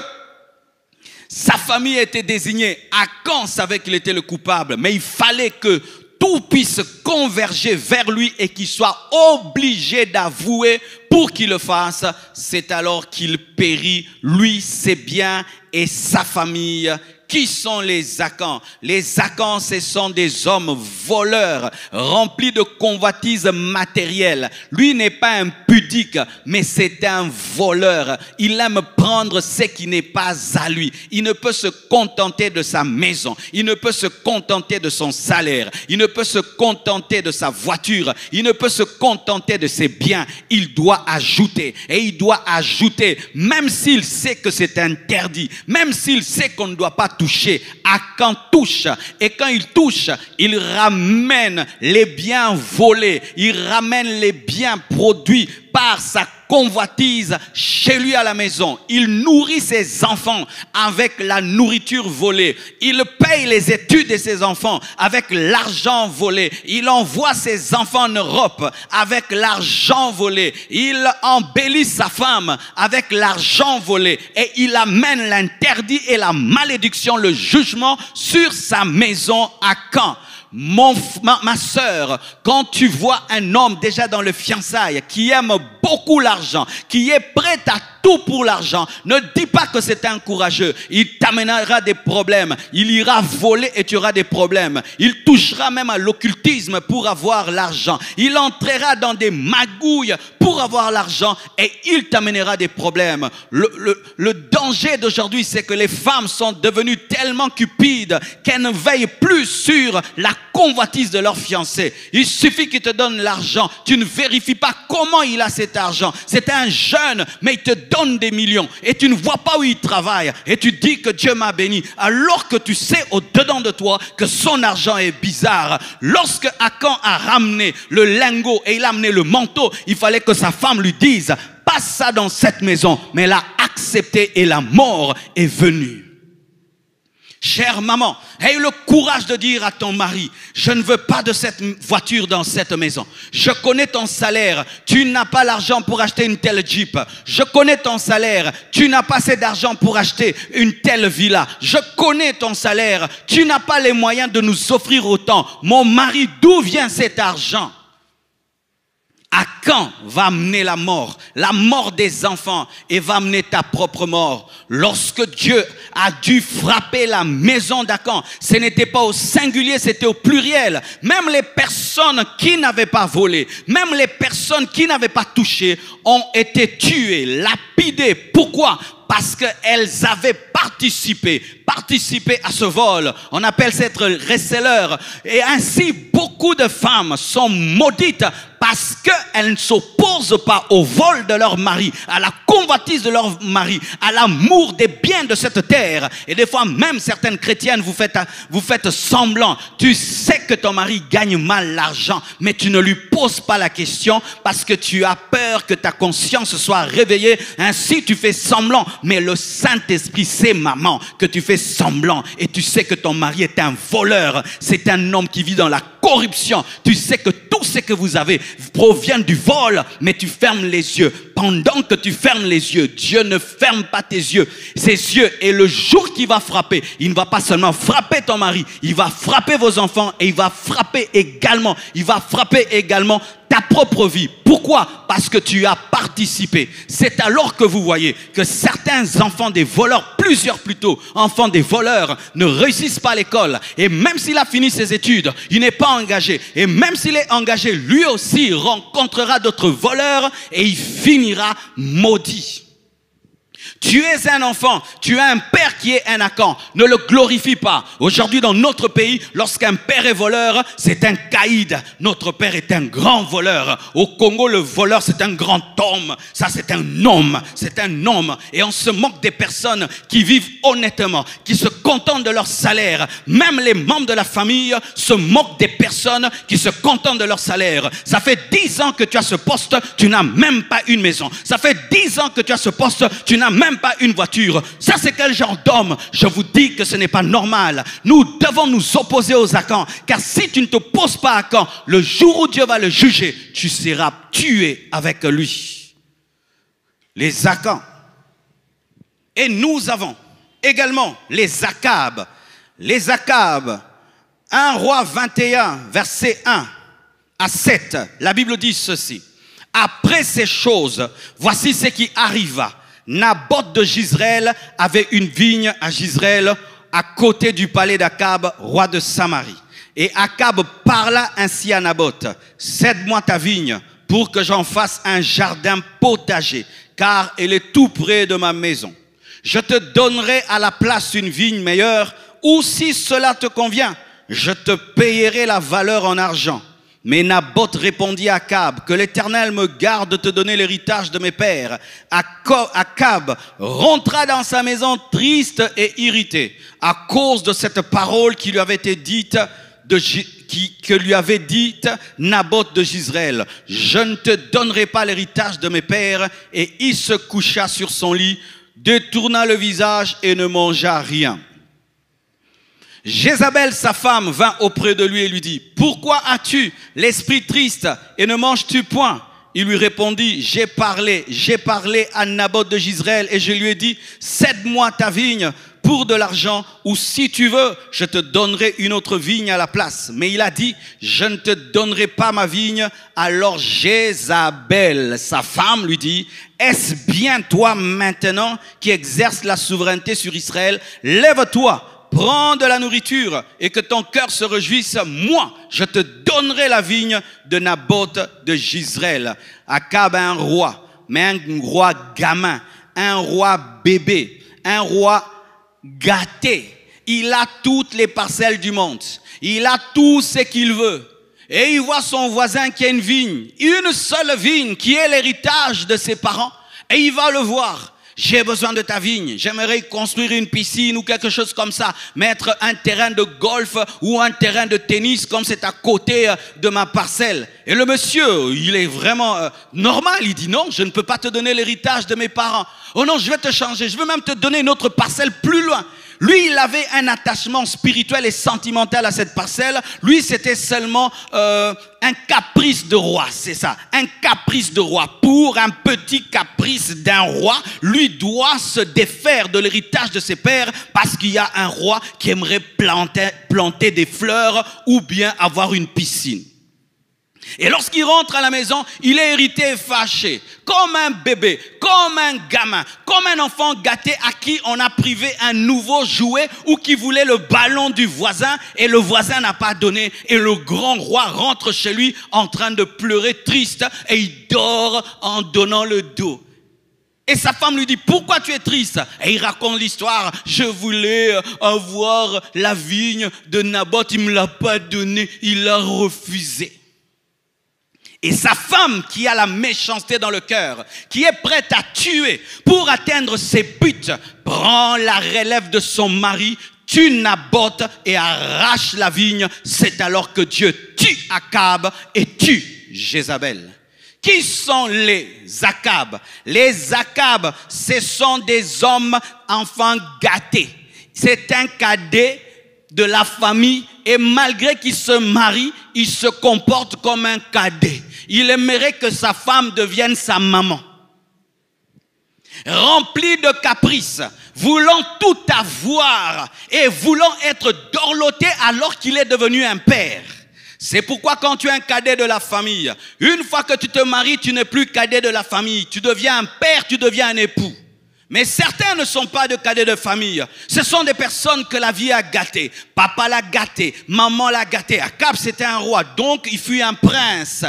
sa famille a été désignée, Akan savait qu'il était le coupable. Mais il fallait que tout puisse converger vers lui et qu'il soit obligé d'avouer pour qu'il le fasse. C'est alors qu'il périt, lui, ses biens et sa famille. Qui sont les Akans? Les Akans, ce sont des hommes voleurs, remplis de convoitises matérielles. Lui n'est pas un pudique, mais c'est un voleur. Il aime prendre ce qui n'est pas à lui. Il ne peut se contenter de sa maison. Il ne peut se contenter de son salaire. Il ne peut se contenter de sa voiture. Il ne peut se contenter de ses biens. Il doit ajouter. Et il doit ajouter, même s'il sait que c'est interdit, même s'il sait qu'on ne doit pas toucher. Akan touche, et quand il touche, il ramène les biens volés, il ramène les biens produits par sa convoitise chez lui à la maison. Il nourrit ses enfants avec la nourriture volée. Il paye les études de ses enfants avec l'argent volé. Il envoie ses enfants en Europe avec l'argent volé. Il embellit sa femme avec l'argent volé. Et il amène l'interdit et la malédiction, le jugement sur sa maison. Akan. Ma sœur, quand tu vois un homme déjà dans le fiançailles qui aime beaucoup l'argent, qui est prêt à tout pour l'argent, ne dis pas que c'est un courageux. Il t'amènera des problèmes. Il ira voler et tu auras des problèmes. Il touchera même à l'occultisme pour avoir l'argent. Il entrera dans des magouilles pour avoir l'argent et il t'amènera des problèmes. Le danger d'aujourd'hui, c'est que les femmes sont devenues tellement cupides qu'elles ne veillent plus sur la convoitise de leur fiancé. Il suffit qu'il te donne l'argent. Tu ne vérifies pas comment il a cet argent. C'est un jeune, mais il te donne des millions. Et tu ne vois pas où il travaille. Et tu dis que Dieu m'a béni. Alors que tu sais au-dedans de toi que son argent est bizarre. Lorsque Akan a ramené le lingot et il a amené le manteau, il fallait que sa femme lui dise, passe ça dans cette maison. Mais elle a accepté et la mort est venue. Chère maman, aie le courage de dire à ton mari, je ne veux pas de cette voiture dans cette maison. Je connais ton salaire, tu n'as pas l'argent pour acheter une telle Jeep. Je connais ton salaire, tu n'as pas assez d'argent pour acheter une telle villa. Je connais ton salaire, tu n'as pas les moyens de nous offrir autant. Mon mari, d'où vient cet argent? Akan va amener la mort des enfants et va amener ta propre mort. Lorsque Dieu a dû frapper la maison d'Akan, ce n'était pas au singulier, c'était au pluriel. Même les personnes qui n'avaient pas volé, même les personnes qui n'avaient pas touché ont été tuées, lapidées. Pourquoi? Parce qu'elles avaient participé à ce vol. On appelle ça être receleur. Et ainsi, beaucoup de femmes sont maudites parce qu'elles ne s'opposent pas au vol de leur mari, à la convoitise de leur mari, à l'amour des biens de cette terre. Et des fois, même certaines chrétiennes, vous faites semblant. Tu sais que ton mari gagne mal l'argent, mais tu ne lui poses pas la question parce que tu as peur que ta conscience soit réveillée. Ainsi, tu fais semblant. Mais le Saint-Esprit sait, maman, que tu fais semblant et tu sais que ton mari est un voleur. C'est un homme qui vit dans la corruption. Tu sais que tout ce que vous avez provient du vol, mais tu fermes les yeux. Pendant que tu fermes les yeux, Dieu ne ferme pas tes yeux, ses yeux. Et le jour qu'il va frapper, il ne va pas seulement frapper ton mari, il va frapper vos enfants et il va frapper également ta propre vie. Pourquoi? Parce que tu as participé. C'est alors que vous voyez que certains enfants des voleurs, plusieurs plutôt, enfants des voleurs, ne réussissent pas à l'école. Et même s'il a fini ses études, il n'est pas engagé. Et même s'il est engagé, lui aussi rencontrera d'autres voleurs et il finira maudit. Tu es un enfant, tu as un père qui est un Akan. Ne le glorifie pas. Aujourd'hui dans notre pays, lorsqu'un père est voleur, c'est un caïd. Notre père est un grand voleur. Au Congo, le voleur c'est un grand homme. Ça c'est un homme, c'est un homme. Et on se moque des personnes qui vivent honnêtement, qui se contentent de leur salaire. Même les membres de la famille se moquent des personnes qui se contentent de leur salaire. Ça fait 10 ans que tu as ce poste, tu n'as même pas une maison. Ça fait 10 ans que tu as ce poste, tu n'as même pas une voiture. Ça c'est quel genre d'homme? Je vous dis que ce n'est pas normal. Nous devons nous opposer aux Akans, car si tu ne t'opposes pas à Akan, le jour où Dieu va le juger, tu seras tué avec lui. Les Akans. Et nous avons également les Akab. Les Akab. 1 Roi 21, verset 1 à 7. La Bible dit ceci. Après ces choses, voici ce qui arriva. Naboth de Jizréel avait une vigne à Jizréel à côté du palais d'Akab, roi de Samarie. Et Akab parla ainsi à Naboth. Cède-moi ta vigne pour que j'en fasse un jardin potager, car elle est tout près de ma maison. Je te donnerai à la place une vigne meilleure, ou si cela te convient, je te payerai la valeur en argent. Mais Naboth répondit à Akab, que l'Éternel me garde de te donner l'héritage de mes pères. Akab rentra dans sa maison triste et irrité à cause de cette parole qui lui avait été dite, que lui avait dite Naboth de Jizréel. Je ne te donnerai pas l'héritage de mes pères. Et il se coucha sur son lit, détourna le visage et ne mangea rien. Jézabel, sa femme, vint auprès de lui et lui dit, « Pourquoi as-tu l'esprit triste et ne manges-tu point ?» Il lui répondit, j'ai parlé à Naboth de Jizréel et je lui ai dit, « Cède-moi ta vigne pour de l'argent, ou si tu veux, je te donnerai une autre vigne à la place. » Mais il a dit, « Je ne te donnerai pas ma vigne. » Alors Jézabel, sa femme, lui dit, « Est-ce bien toi maintenant qui exerces la souveraineté sur Israël? Lève-toi. Prends de la nourriture et que ton cœur se réjouisse. Moi, je te donnerai la vigne de Naboth de Jizréel. » Akab a un roi, mais un roi gamin, un roi bébé, un roi gâté. Il a toutes les parcelles du monde. Il a tout ce qu'il veut. Et il voit son voisin qui a une vigne, une seule vigne qui est l'héritage de ses parents. Et il va le voir. J'ai besoin de ta vigne, j'aimerais construire une piscine ou quelque chose comme ça, mettre un terrain de golf ou un terrain de tennis comme c'est à côté de ma parcelle. Et le monsieur, il est vraiment normal, il dit non, je ne peux pas te donner l'héritage de mes parents. Oh non, je vais te changer, je veux même te donner une autre parcelle plus loin. Lui, il avait un attachement spirituel et sentimental à cette parcelle. Lui, c'était seulement un caprice de roi, c'est ça. Un caprice de roi. Pour un petit caprice d'un roi, lui doit se défaire de l'héritage de ses pères parce qu'il y a un roi qui aimerait planter des fleurs ou bien avoir une piscine. Et lorsqu'il rentre à la maison, il est irrité et fâché, comme un bébé, comme un gamin, comme un enfant gâté à qui on a privé un nouveau jouet ou qui voulait le ballon du voisin et le voisin n'a pas donné. Et le grand roi rentre chez lui en train de pleurer triste et il dort en donnant le dos. Et sa femme lui dit, pourquoi tu es triste? Et il raconte l'histoire. Je voulais avoir la vigne de Naboth, il ne me l'a pas donné, il l'a refusé. Et sa femme qui a la méchanceté dans le cœur, qui est prête à tuer pour atteindre ses buts, prend la relève de son mari, tue Naboth et arrache la vigne. C'est alors que Dieu tue Akab et tue Jézabel. Qui sont les Akab? Les Akab, ce sont des hommes enfants gâtés. C'est un cadet de la famille et malgré qu'il se marie, il se comporte comme un cadet. Il aimerait que sa femme devienne sa maman. Rempli de caprices, voulant tout avoir et voulant être dorloté alors qu'il est devenu un père. C'est pourquoi quand tu es un cadet de la famille, une fois que tu te maries, tu n'es plus cadet de la famille. Tu deviens un père, tu deviens un époux. Mais certains ne sont pas de cadets de famille. Ce sont des personnes que la vie a gâtées. Papa l'a gâté, maman l'a gâté. Akab, c'était un roi, donc il fut un prince.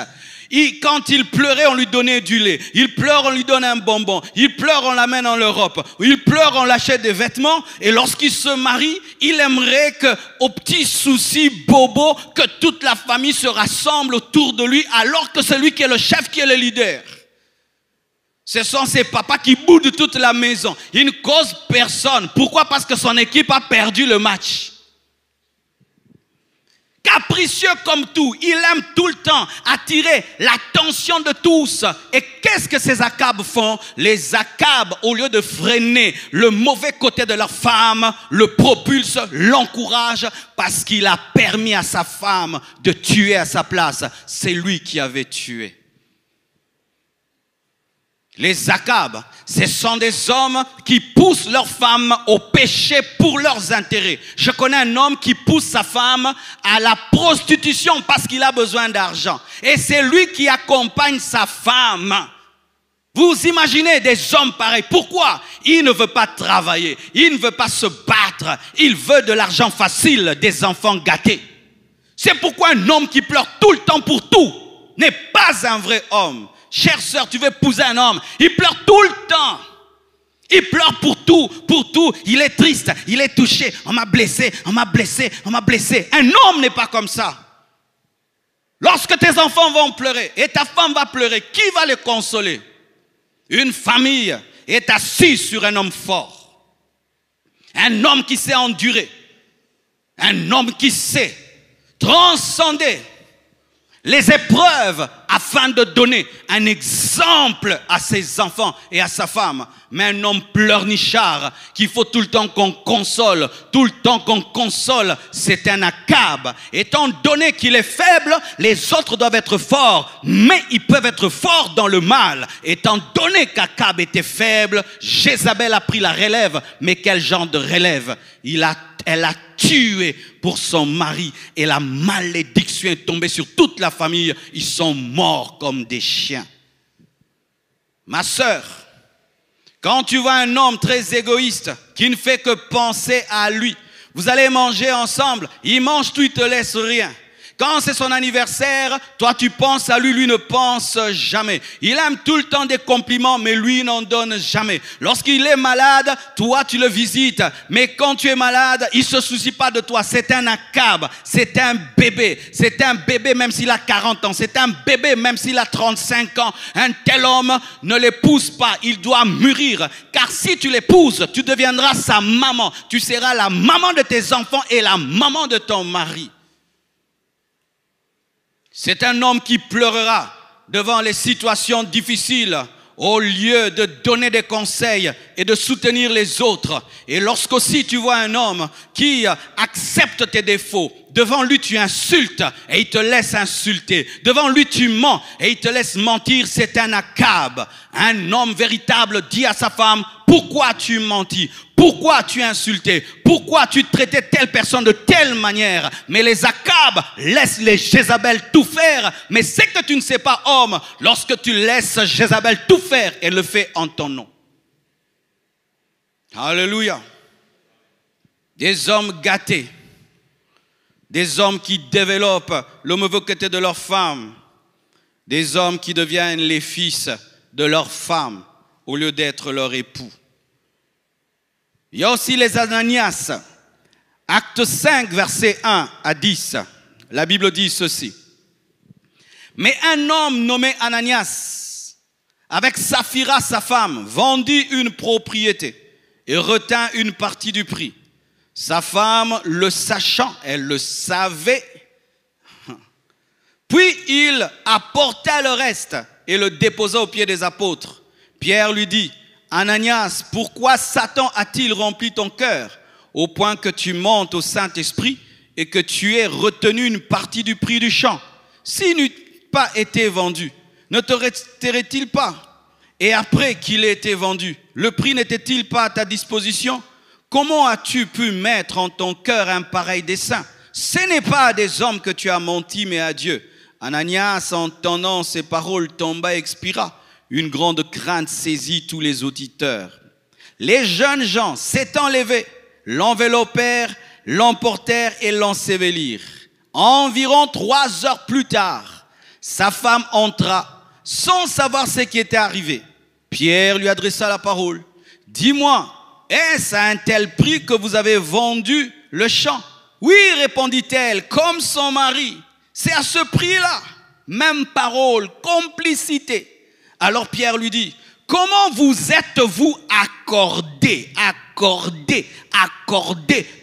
Quand il pleurait, on lui donnait du lait. Il pleure, on lui donne un bonbon. Il pleure, on l'amène en Europe. Il pleure, on l'achète des vêtements. Et lorsqu'il se marie, il aimerait que, aux petits soucis bobos, que toute la famille se rassemble autour de lui, alors que c'est lui qui est le chef, qui est le leader. Ce sont ses papas qui boudent toute la maison. Il ne cause personne. Pourquoi? Parce que son équipe a perdu le match. Capricieux comme tout, il aime tout le temps attirer l'attention de tous. Et qu'est-ce que ces Akab font? Les Akab, au lieu de freiner le mauvais côté de leur femme, le propulsent, l'encouragent, parce qu'il a permis à sa femme de tuer à sa place. C'est lui qui avait tué. Les Akab, ce sont des hommes qui poussent leurs femmes au péché pour leurs intérêts. Je connais un homme qui pousse sa femme à la prostitution parce qu'il a besoin d'argent. Et c'est lui qui accompagne sa femme. Vous imaginez des hommes pareils. Pourquoi? Il ne veut pas travailler. Il ne veut pas se battre. Il veut de l'argent facile, des enfants gâtés. C'est pourquoi un homme qui pleure tout le temps pour tout n'est pas un vrai homme. Chère sœur, tu veux épouser un homme, il pleure tout le temps. Il pleure pour tout, pour tout. Il est triste, il est touché. On m'a blessé, on m'a blessé, on m'a blessé. Un homme n'est pas comme ça. Lorsque tes enfants vont pleurer et ta femme va pleurer, qui va les consoler? Une famille est assise sur un homme fort. Un homme qui sait endurer. Un homme qui sait transcender les épreuves afin de donner un exemple à ses enfants et à sa femme. Mais un homme pleurnichard qu'il faut tout le temps qu'on console, tout le temps qu'on console, c'est un Akab. Étant donné qu'il est faible, les autres doivent être forts, mais ils peuvent être forts dans le mal. Étant donné qu'Akab était faible, Jézabel a pris la relève. Mais quel genre de relève? Elle a tué pour son mari et la malédiction est tombée sur toute la famille. Ils sont morts comme des chiens. Ma sœur, quand tu vois un homme très égoïste qui ne fait que penser à lui, vous allez manger ensemble, il mange tout, il te laisse rien. Quand c'est son anniversaire, toi tu penses à lui, lui ne pense jamais. Il aime tout le temps des compliments, mais lui n'en donne jamais. Lorsqu'il est malade, toi tu le visites. Mais quand tu es malade, il ne se soucie pas de toi. C'est un Akab, c'est un bébé. C'est un bébé même s'il a 40 ans. C'est un bébé même s'il a 35 ans. Un tel homme ne l'épouse pas, il doit mûrir. Car si tu l'épouses, tu deviendras sa maman. Tu seras la maman de tes enfants et la maman de ton mari. C'est un homme qui pleurera devant les situations difficiles au lieu de donner des conseils et de soutenir les autres. Et lorsqu'aussi tu vois un homme qui accepte tes défauts, devant lui tu insultes et il te laisse insulter. Devant lui tu mens et il te laisse mentir, c'est un Akab. Un homme véritable dit à sa femme, pourquoi tu mentis? Pourquoi tu insultais? Pourquoi tu traitais telle personne de telle manière? Mais les Akab laissent les Jézabel tout faire. Mais c'est que tu ne sais pas, homme, lorsque tu laisses Jézabel tout faire, elle le fait en ton nom. Alléluia. Des hommes gâtés. Des hommes qui développent le mauvais côté de leur femme. Des hommes qui deviennent les fils de leur femme au lieu d'être leur époux. Il y a aussi les Ananias. Acte 5, versets 1 à 10. La Bible dit ceci. Mais un homme nommé Ananias, avec Saphira sa femme, vendit une propriété et retint une partie du prix. Sa femme, le sachant, elle le savait. Puis il apporta le reste et le déposa aux pieds des apôtres. Pierre lui dit, Ananias, pourquoi Satan a-t-il rempli ton cœur au point que tu montes au Saint-Esprit et que tu aies retenu une partie du prix du champ? S'il n'eût pas été vendu, ne te resterait-il pas? Et après qu'il ait été vendu, le prix n'était-il pas à ta disposition? Comment as-tu pu mettre en ton cœur un pareil dessein? Ce n'est pas à des hommes que tu as menti, mais à Dieu. Ananias, entendant ces paroles, tomba et expira. Une grande crainte saisit tous les auditeurs. Les jeunes gens s'étant levés, l'enveloppèrent, l'emportèrent et l'ensevelirent. Environ 3 heures plus tard, Sa femme entra sans savoir ce qui était arrivé. Pierre lui adressa la parole. « Dis-moi, est-ce à un tel prix que vous avez vendu le champ ?» « Oui, répondit-elle, comme son mari. C'est à ce prix-là. » Même parole, complicité. Alors Pierre lui dit, « Comment vous êtes-vous accordé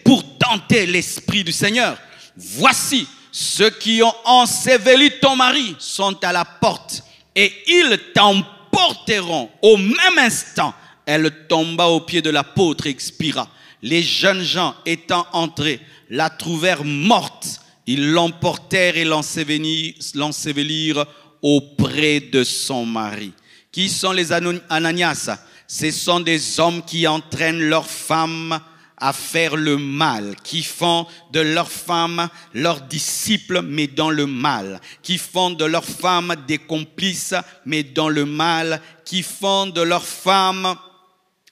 pour tenter l'Esprit du Seigneur? Voici, ceux qui ont enseveli ton mari sont à la porte et ils t'emporteront. » Au même instant, elle tomba aux pieds de l'apôtre et expira. Les jeunes gens étant entrés, la trouvèrent morte. Ils l'emportèrent et l'ensevelirent auprès de son mari. Qui sont les Ananias? Ce sont des hommes qui entraînent leurs femmes à faire le mal, qui font de leurs femmes leurs disciples, mais dans le mal, qui font de leurs femmes des complices, mais dans le mal, qui font de leurs femmes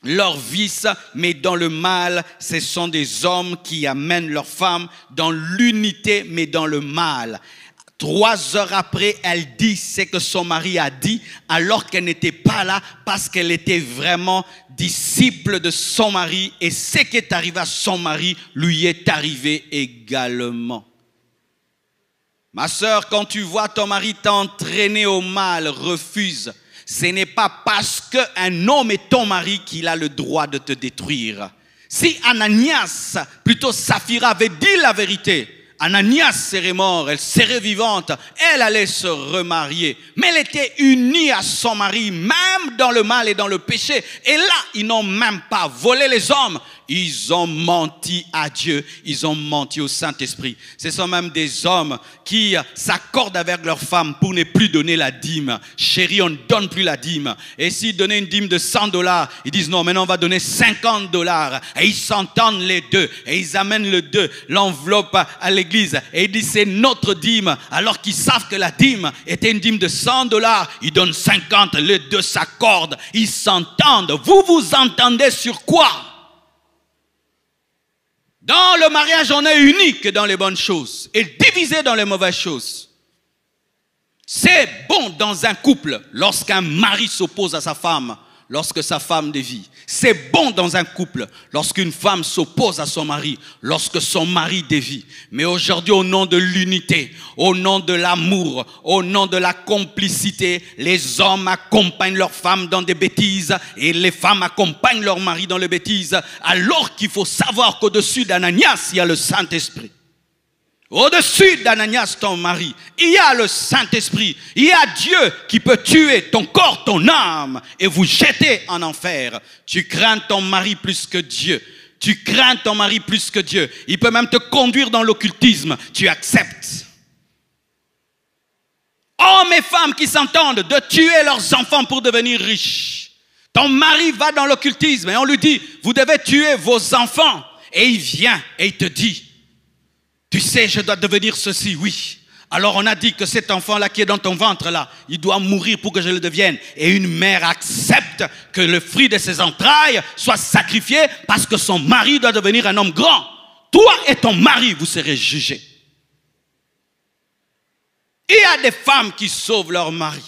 leur vice, mais dans le mal. Ce sont des hommes qui amènent leurs femmes dans l'unité, mais dans le mal. 3 heures après, elle dit ce que son mari a dit, alors qu'elle n'était pas là, parce qu'elle était vraiment disciple de son mari, et ce qui est arrivé à son mari lui est arrivé également. Ma sœur, quand tu vois ton mari t'entraîner au mal, refuse. Ce n'est pas parce qu'un homme est ton mari qu'il a le droit de te détruire. Si Ananias, plutôt Saphira, avait dit la vérité, Ananias serait mort, elle serait vivante, elle allait se remarier. Mais elle était unie à son mari, même dans le mal et dans le péché. Et là, ils n'ont même pas volé les hommes. Ils ont menti à Dieu, ils ont menti au Saint-Esprit. Ce sont même des hommes qui s'accordent avec leurs femmes pour ne plus donner la dîme. Chérie, on ne donne plus la dîme. Et s'ils donnaient une dîme de $100, ils disent non, maintenant on va donner $50. Et ils s'entendent les deux. Et ils amènent l'enveloppe à l'église. Et ils disent c'est notre dîme. Alors qu'ils savent que la dîme était une dîme de $100. Ils donnent 50, les deux s'accordent. Ils s'entendent. Vous vous entendez sur quoi? Dans le mariage, on est unique dans les bonnes choses et divisé dans les mauvaises choses. C'est bon dans un couple lorsqu'un mari s'oppose à sa femme, lorsque sa femme dévie. C'est bon dans un couple lorsqu'une femme s'oppose à son mari, lorsque son mari dévie. Mais aujourd'hui, au nom de l'unité, au nom de l'amour, au nom de la complicité, les hommes accompagnent leurs femmes dans des bêtises et les femmes accompagnent leurs maris dans les bêtises, alors qu'il faut savoir qu'au-dessus d'Ananias, il y a le Saint-Esprit. Au-dessus d'Ananias, ton mari, il y a le Saint-Esprit. Il y a Dieu qui peut tuer ton corps, ton âme et vous jeter en enfer. Tu crains ton mari plus que Dieu. Tu crains ton mari plus que Dieu. Il peut même te conduire dans l'occultisme. Tu acceptes. Hommes et femmes qui s'entendent de tuer leurs enfants pour devenir riches. Ton mari va dans l'occultisme et on lui dit, vous devez tuer vos enfants. Et il vient et il te dit, tu sais, je dois devenir ceci, oui. Alors on a dit que cet enfant-là qui est dans ton ventre-là, il doit mourir pour que je le devienne. Et une mère accepte que le fruit de ses entrailles soit sacrifié parce que son mari doit devenir un homme grand. Toi et ton mari, vous serez jugés. Il y a des femmes qui sauvent leur mari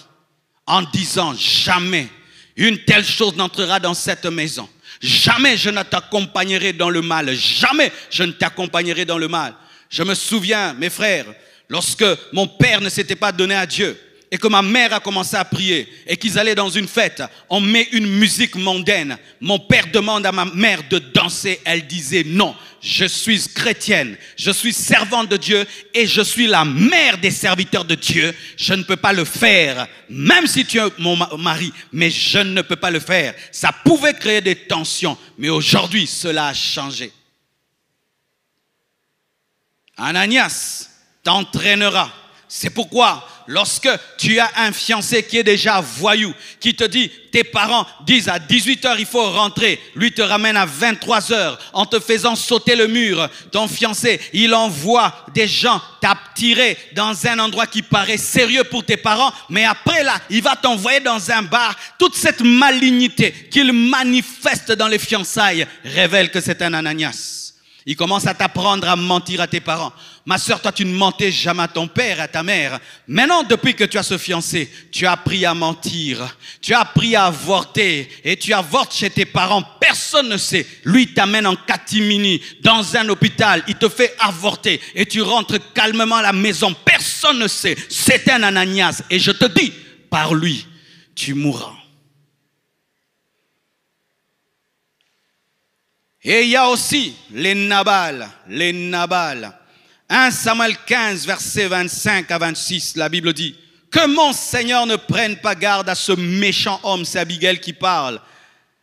en disant jamais une telle chose n'entrera dans cette maison. Jamais je ne t'accompagnerai dans le mal. Jamais je ne t'accompagnerai dans le mal. Je me souviens, mes frères, lorsque mon père ne s'était pas donné à Dieu et que ma mère a commencé à prier et qu'ils allaient dans une fête, on met une musique mondaine. Mon père demande à ma mère de danser. Elle disait non, je suis chrétienne, je suis servante de Dieu et je suis la mère des serviteurs de Dieu. Je ne peux pas le faire, même si tu es mon mari, mais je ne peux pas le faire. Ça pouvait créer des tensions, mais aujourd'hui, cela a changé. Ananias t'entraînera. C'est pourquoi lorsque tu as un fiancé qui est déjà voyou, qui te dit, tes parents disent à 18h il faut rentrer, lui te ramène à 23h en te faisant sauter le mur. Ton fiancé, il envoie des gens t'attirer dans un endroit qui paraît sérieux pour tes parents, mais après là, il va t'envoyer dans un bar. Toute cette malignité qu'il manifeste dans les fiançailles révèle que c'est un Ananias. Il commence à t'apprendre à mentir à tes parents. Ma sœur, toi, tu ne mentais jamais à ton père, à ta mère. Maintenant, depuis que tu as ce fiancé, tu as appris à mentir. Tu as appris à avorter. Et tu avortes chez tes parents. Personne ne sait. Lui, il t'amène en catimini dans un hôpital. Il te fait avorter. Et tu rentres calmement à la maison. Personne ne sait. C'est un Ananias. Et je te dis, par lui, tu mourras. Et il y a aussi les Nabal. 1 Samuel 15, versets 25 à 26, la Bible dit « Que mon Seigneur ne prenne pas garde à ce méchant homme, c'est Abigail qui parle,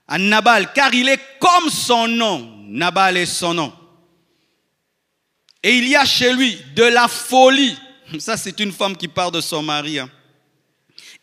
à Nabal, car il est comme son nom. » Nabal est son nom. Et il y a chez lui de la folie. Ça, c'est une femme qui parle de son mari.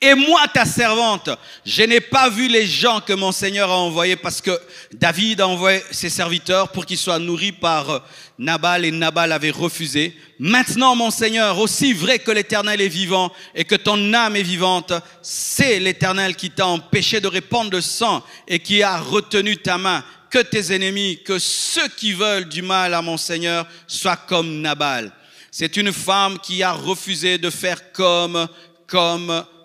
Et moi, ta servante, je n'ai pas vu les gens que mon Seigneur a envoyés parce que David a envoyé ses serviteurs pour qu'ils soient nourris par Nabal et Nabal avait refusé. Maintenant, mon Seigneur, aussi vrai que l'Éternel est vivant et que ton âme est vivante, c'est l'Éternel qui t'a empêché de répandre le sang et qui a retenu ta main. Que tes ennemis, que ceux qui veulent du mal à mon Seigneur soient comme Nabal. C'est une femme qui a refusé de faire comme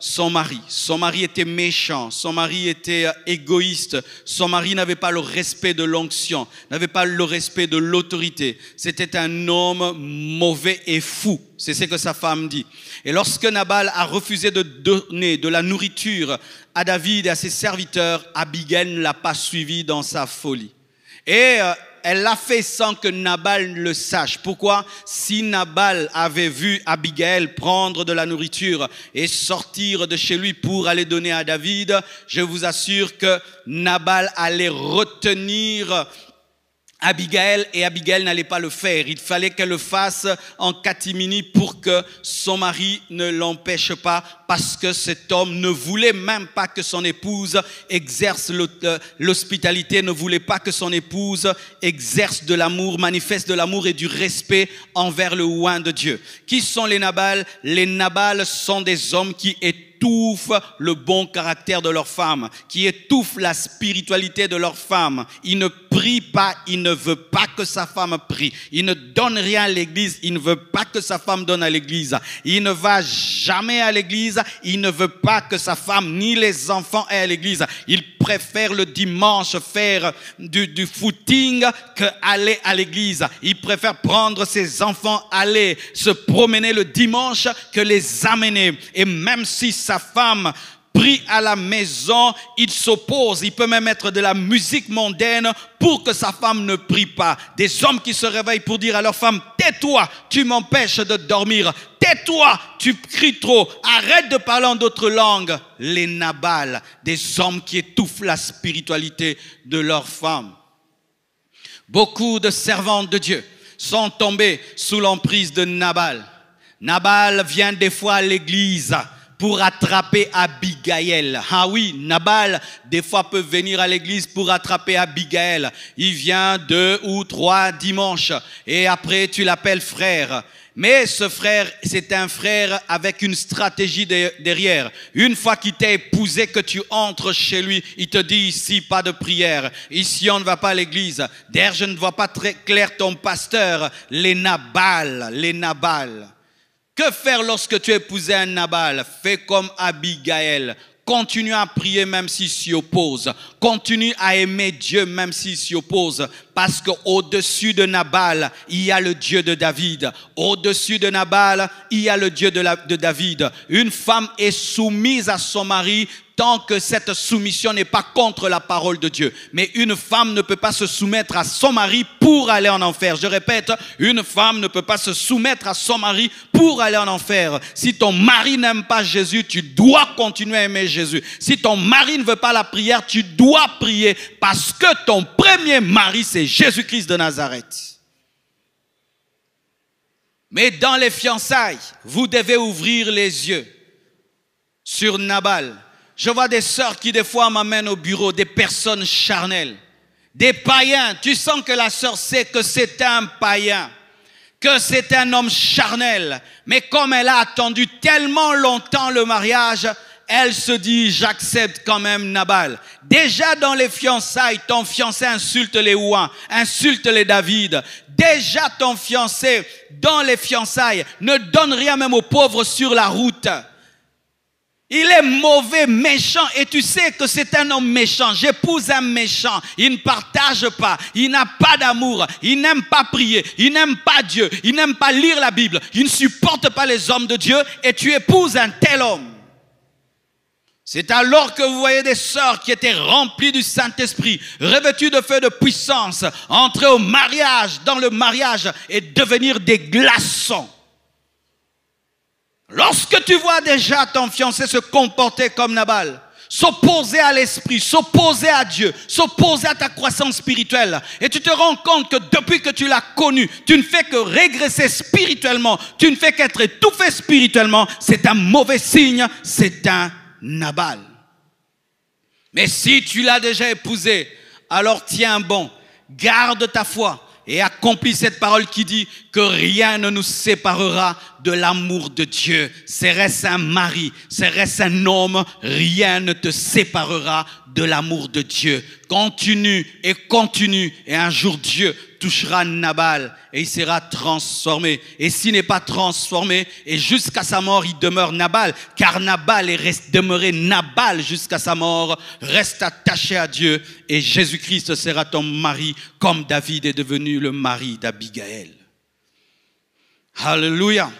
son mari. Son mari était méchant, son mari était égoïste, son mari n'avait pas le respect de l'onction, n'avait pas le respect de l'autorité. C'était un homme mauvais et fou, c'est ce que sa femme dit. Et lorsque Nabal a refusé de donner de la nourriture à David et à ses serviteurs, Abigail ne l'a pas suivi dans sa folie. Et elle l'a fait sans que Nabal le sache. Pourquoi? Si Nabal avait vu Abigail prendre de la nourriture et sortir de chez lui pour aller donner à David, je vous assure que Nabal allait retenir Abigail et Abigail n'allait pas le faire. Il fallait qu'elle le fasse en catimini pour que son mari ne l'empêche pas, parce que cet homme ne voulait même pas que son épouse exerce l'hospitalité, ne voulait pas que son épouse exerce de l'amour, manifeste de l'amour et du respect envers le oint de Dieu. Qui sont les Nabal? Les Nabal sont des hommes qui étouffent le bon caractère de leur femme, qui étouffent la spiritualité de leur femme. Il ne prie pas, il ne veut pas que sa femme prie. Il ne donne rien à l'église, il ne veut pas que sa femme donne à l'église. Il ne va jamais à l'église, il ne veut pas que sa femme ni les enfants aient à l'église. Il préfère le dimanche faire du footing que aller à l'église. Il préfère prendre ses enfants, aller se promener le dimanche que les amener. Et même si sa femme prie à la maison, il s'oppose. Il peut même mettre de la musique mondaine pour que sa femme ne prie pas. Des hommes qui se réveillent pour dire à leur femme: tais-toi, tu m'empêches de dormir. Tais-toi, tu cries trop. Arrête de parler en d'autres langues. Les Nabal, des hommes qui étouffent la spiritualité de leur femme. Beaucoup de servantes de Dieu sont tombées sous l'emprise de Nabal. Nabal vient des fois à l'église pour attraper Abigail. Ah oui, Nabal, des fois, peut venir à l'église pour attraper Abigail. Il vient 2 ou 3 dimanches et après, tu l'appelles frère. Mais ce frère, c'est un frère avec une stratégie derrière. Une fois qu'il t'a épousé, que tu entres chez lui, il te dit ici, pas de prière. Ici, on ne va pas à l'église. D'ailleurs, je ne vois pas très clair ton pasteur. Les Nabal. Que faire lorsque tu épousais un Nabal? Fais comme Abigail. Continue à prier même s'il s'y oppose. Continue à aimer Dieu même s'il s'y oppose. Parce qu'au-dessus de Nabal, il y a le Dieu de David. Au-dessus de Nabal, il y a le Dieu de David. Une femme est soumise à son mari tant que cette soumission n'est pas contre la parole de Dieu. Mais une femme ne peut pas se soumettre à son mari pour aller en enfer. Je répète, une femme ne peut pas se soumettre à son mari pour aller en enfer. Si ton mari n'aime pas Jésus, tu dois continuer à aimer Jésus. Si ton mari ne veut pas la prière, tu dois prier parce que ton premier mari, c'est Jésus-Christ de Nazareth. Mais dans les fiançailles, vous devez ouvrir les yeux sur Nabal. Je vois des sœurs qui des fois m'amènent au bureau, des personnes charnelles, des païens. Tu sens que la sœur sait que c'est un païen, que c'est un homme charnel. Mais comme elle a attendu tellement longtemps le mariage, elle se dit, j'accepte quand même Nabal. Déjà dans les fiançailles, ton fiancé insulte les ouins, insulte les David. Déjà ton fiancé, dans les fiançailles, ne donne rien même aux pauvres sur la route. Il est mauvais, méchant, et tu sais que c'est un homme méchant. J'épouse un méchant. Il ne partage pas, il n'a pas d'amour, il n'aime pas prier, il n'aime pas Dieu, il n'aime pas lire la Bible, il ne supporte pas les hommes de Dieu, et tu épouses un tel homme. C'est alors que vous voyez des sœurs qui étaient remplies du Saint-Esprit, revêtues de feu de puissance, entrer au mariage, dans le mariage, et devenir des glaçons. Lorsque tu vois déjà ton fiancé se comporter comme Nabal, s'opposer à l'esprit, s'opposer à Dieu, s'opposer à ta croissance spirituelle, et tu te rends compte que depuis que tu l'as connu, tu ne fais que régresser spirituellement, tu ne fais qu'être étouffé spirituellement, c'est un mauvais signe, c'est un Nabal. Mais si tu l'as déjà épousé, alors tiens bon, garde ta foi et accomplis cette parole qui dit que rien ne nous séparera de l'amour de Dieu. Serait-ce un mari, serait-ce un homme, rien ne te séparera de l'amour de Dieu. Continue, et un jour Dieu touchera Nabal et il sera transformé. Et s'il n'est pas transformé, et jusqu'à sa mort, il demeure Nabal, car Nabal est demeuré Nabal jusqu'à sa mort. Reste attaché à Dieu et Jésus-Christ sera ton mari, comme David est devenu le mari d'Abigail. Alléluia.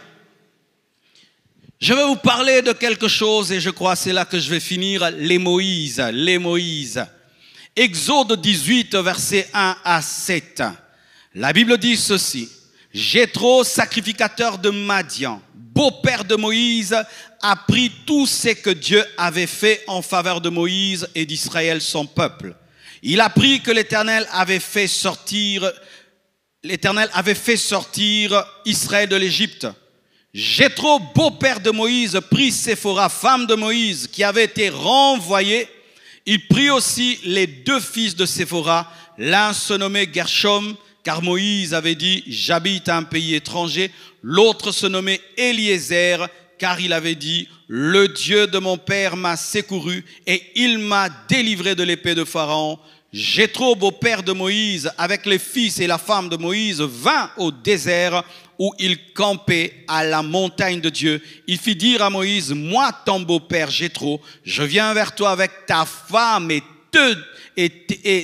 Je vais vous parler de quelque chose et je crois que c'est là que je vais finir, les Moïse. Exode 18, versets 1 à 7. La Bible dit ceci. Jéthro, sacrificateur de Madian, beau-père de Moïse, apprit tout ce que Dieu avait fait en faveur de Moïse et d'Israël, son peuple. Il apprit que l'Éternel avait fait sortir Israël de l'Égypte. Jéthro, beau-père de Moïse, prit Séphora, femme de Moïse, qui avait été renvoyée. Il prit aussi les deux fils de Séphora. L'un se nommait Gershom, car Moïse avait dit, j'habite à un pays étranger. L'autre se nommait Eliezer, car il avait dit, le Dieu de mon père m'a secouru et il m'a délivré de l'épée de Pharaon. Jéthro, beau-père de Moïse, avec les fils et la femme de Moïse, vint au désert où il campait à la montagne de Dieu. Il fit dire à Moïse, moi, ton beau-père Jéthro, je viens vers toi avec ta femme et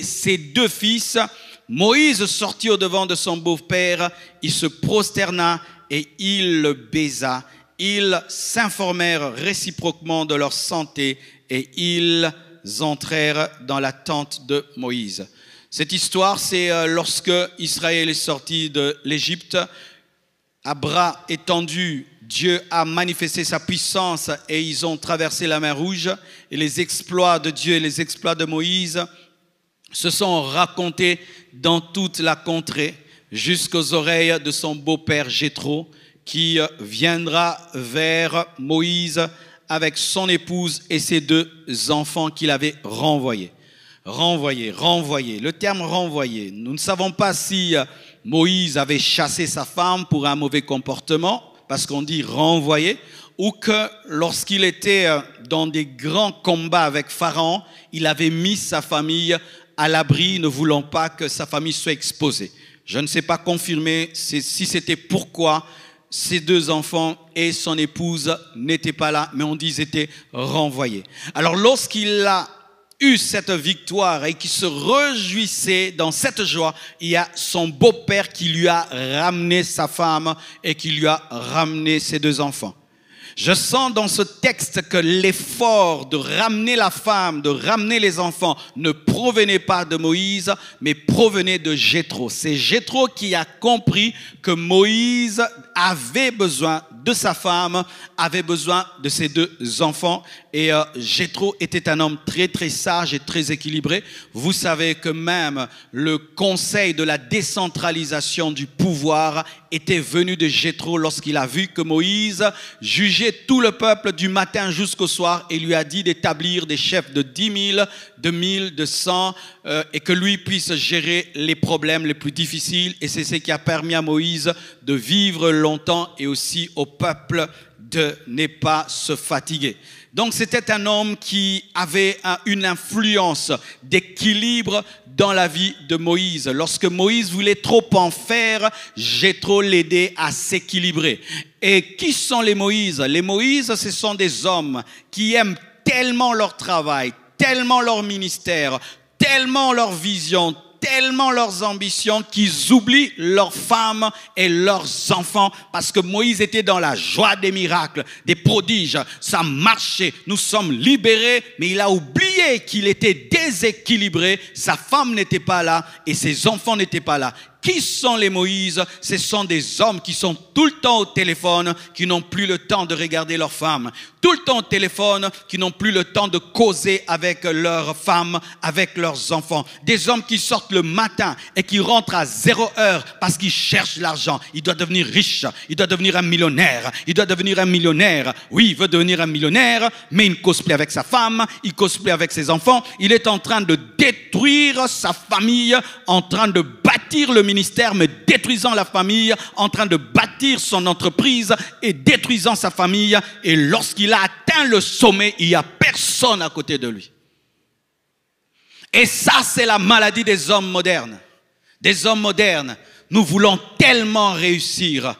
ses deux fils. Moïse sortit au-devant de son beau-père, il se prosterna et il le baisa. Ils s'informèrent réciproquement de leur santé et ils entrèrent dans la tente de Moïse. Cette histoire, c'est lorsque Israël est sorti de l'Égypte, à bras étendus, Dieu a manifesté sa puissance et ils ont traversé la mer Rouge. Et les exploits de Dieu et les exploits de Moïse se sont racontés dans toute la contrée jusqu'aux oreilles de son beau-père Jéthro qui viendra vers Moïse avec son épouse et ses deux enfants qu'il avait renvoyés. Renvoyés. Le terme renvoyé, nous ne savons pas si Moïse avait chassé sa femme pour un mauvais comportement, parce qu'on dit renvoyé, ou que lorsqu'il était dans des grands combats avec Pharaon, il avait mis sa famille à l'abri, ne voulant pas que sa famille soit exposée. Je ne sais pas confirmer si c'était pourquoi ses deux enfants et son épouse n'étaient pas là, mais on dit qu'ils étaient renvoyés. Alors lorsqu'il a eu cette victoire et qu'il se réjouissait dans cette joie, il y a son beau-père qui lui a ramené sa femme et qui lui a ramené ses deux enfants. Je sens dans ce texte que l'effort de ramener la femme, de ramener les enfants ne provenait pas de Moïse, mais provenait de Jéthro. C'est Jéthro qui a compris que Moïse avait besoin de sa femme, avait besoin de ses deux enfants. Et Jéthro était un homme très très sage et très équilibré. Vous savez que même le conseil de la décentralisation du pouvoir était venu de Jéthro lorsqu'il a vu que Moïse jugeait tout le peuple du matin jusqu'au soir et lui a dit d'établir des chefs de 10 000, de 1000, de 100 et que lui puisse gérer les problèmes les plus difficiles. Et c'est ce qui a permis à Moïse de vivre longtemps et aussi au peuple de ne pas se fatiguer. Donc c'était un homme qui avait une influence d'équilibre dans la vie de Moïse. Lorsque Moïse voulait trop en faire, Jéthro l'aidait à s'équilibrer. Et qui sont les Moïse? Les Moïse, ce sont des hommes qui aiment tellement leur travail, tellement leur ministère, tellement leur vision, tellement leurs ambitions qu'ils oublient leurs femmes et leurs enfants, parce que Moïse était dans la joie des miracles, des prodiges, ça marchait, nous sommes libérés, mais il a oublié qu'il était déséquilibré, sa femme n'était pas là et ses enfants n'étaient pas là. Qui sont les Moïse? Ce sont des hommes qui sont tout le temps au téléphone, qui n'ont plus le temps de regarder leurs femmes. Tout le temps au téléphone, qui n'ont plus le temps de causer avec leurs femmes, avec leurs enfants. Des hommes qui sortent le matin et qui rentrent à 0 heure parce qu'ils cherchent l'argent. Il doit devenir riche, il doit devenir un millionnaire, il doit devenir un millionnaire. Oui, il veut devenir un millionnaire, mais il ne cause plus avec sa femme, il cause plus avec ses enfants. Il est en train de détruire sa famille, en train de bâtir le ministère, mais détruisant la famille, en train de bâtir son entreprise et détruisant sa famille. Et lorsqu'il a atteint le sommet, il n'y a personne à côté de lui. Et ça, c'est la maladie des hommes modernes. Des hommes modernes, nous voulons tellement réussir,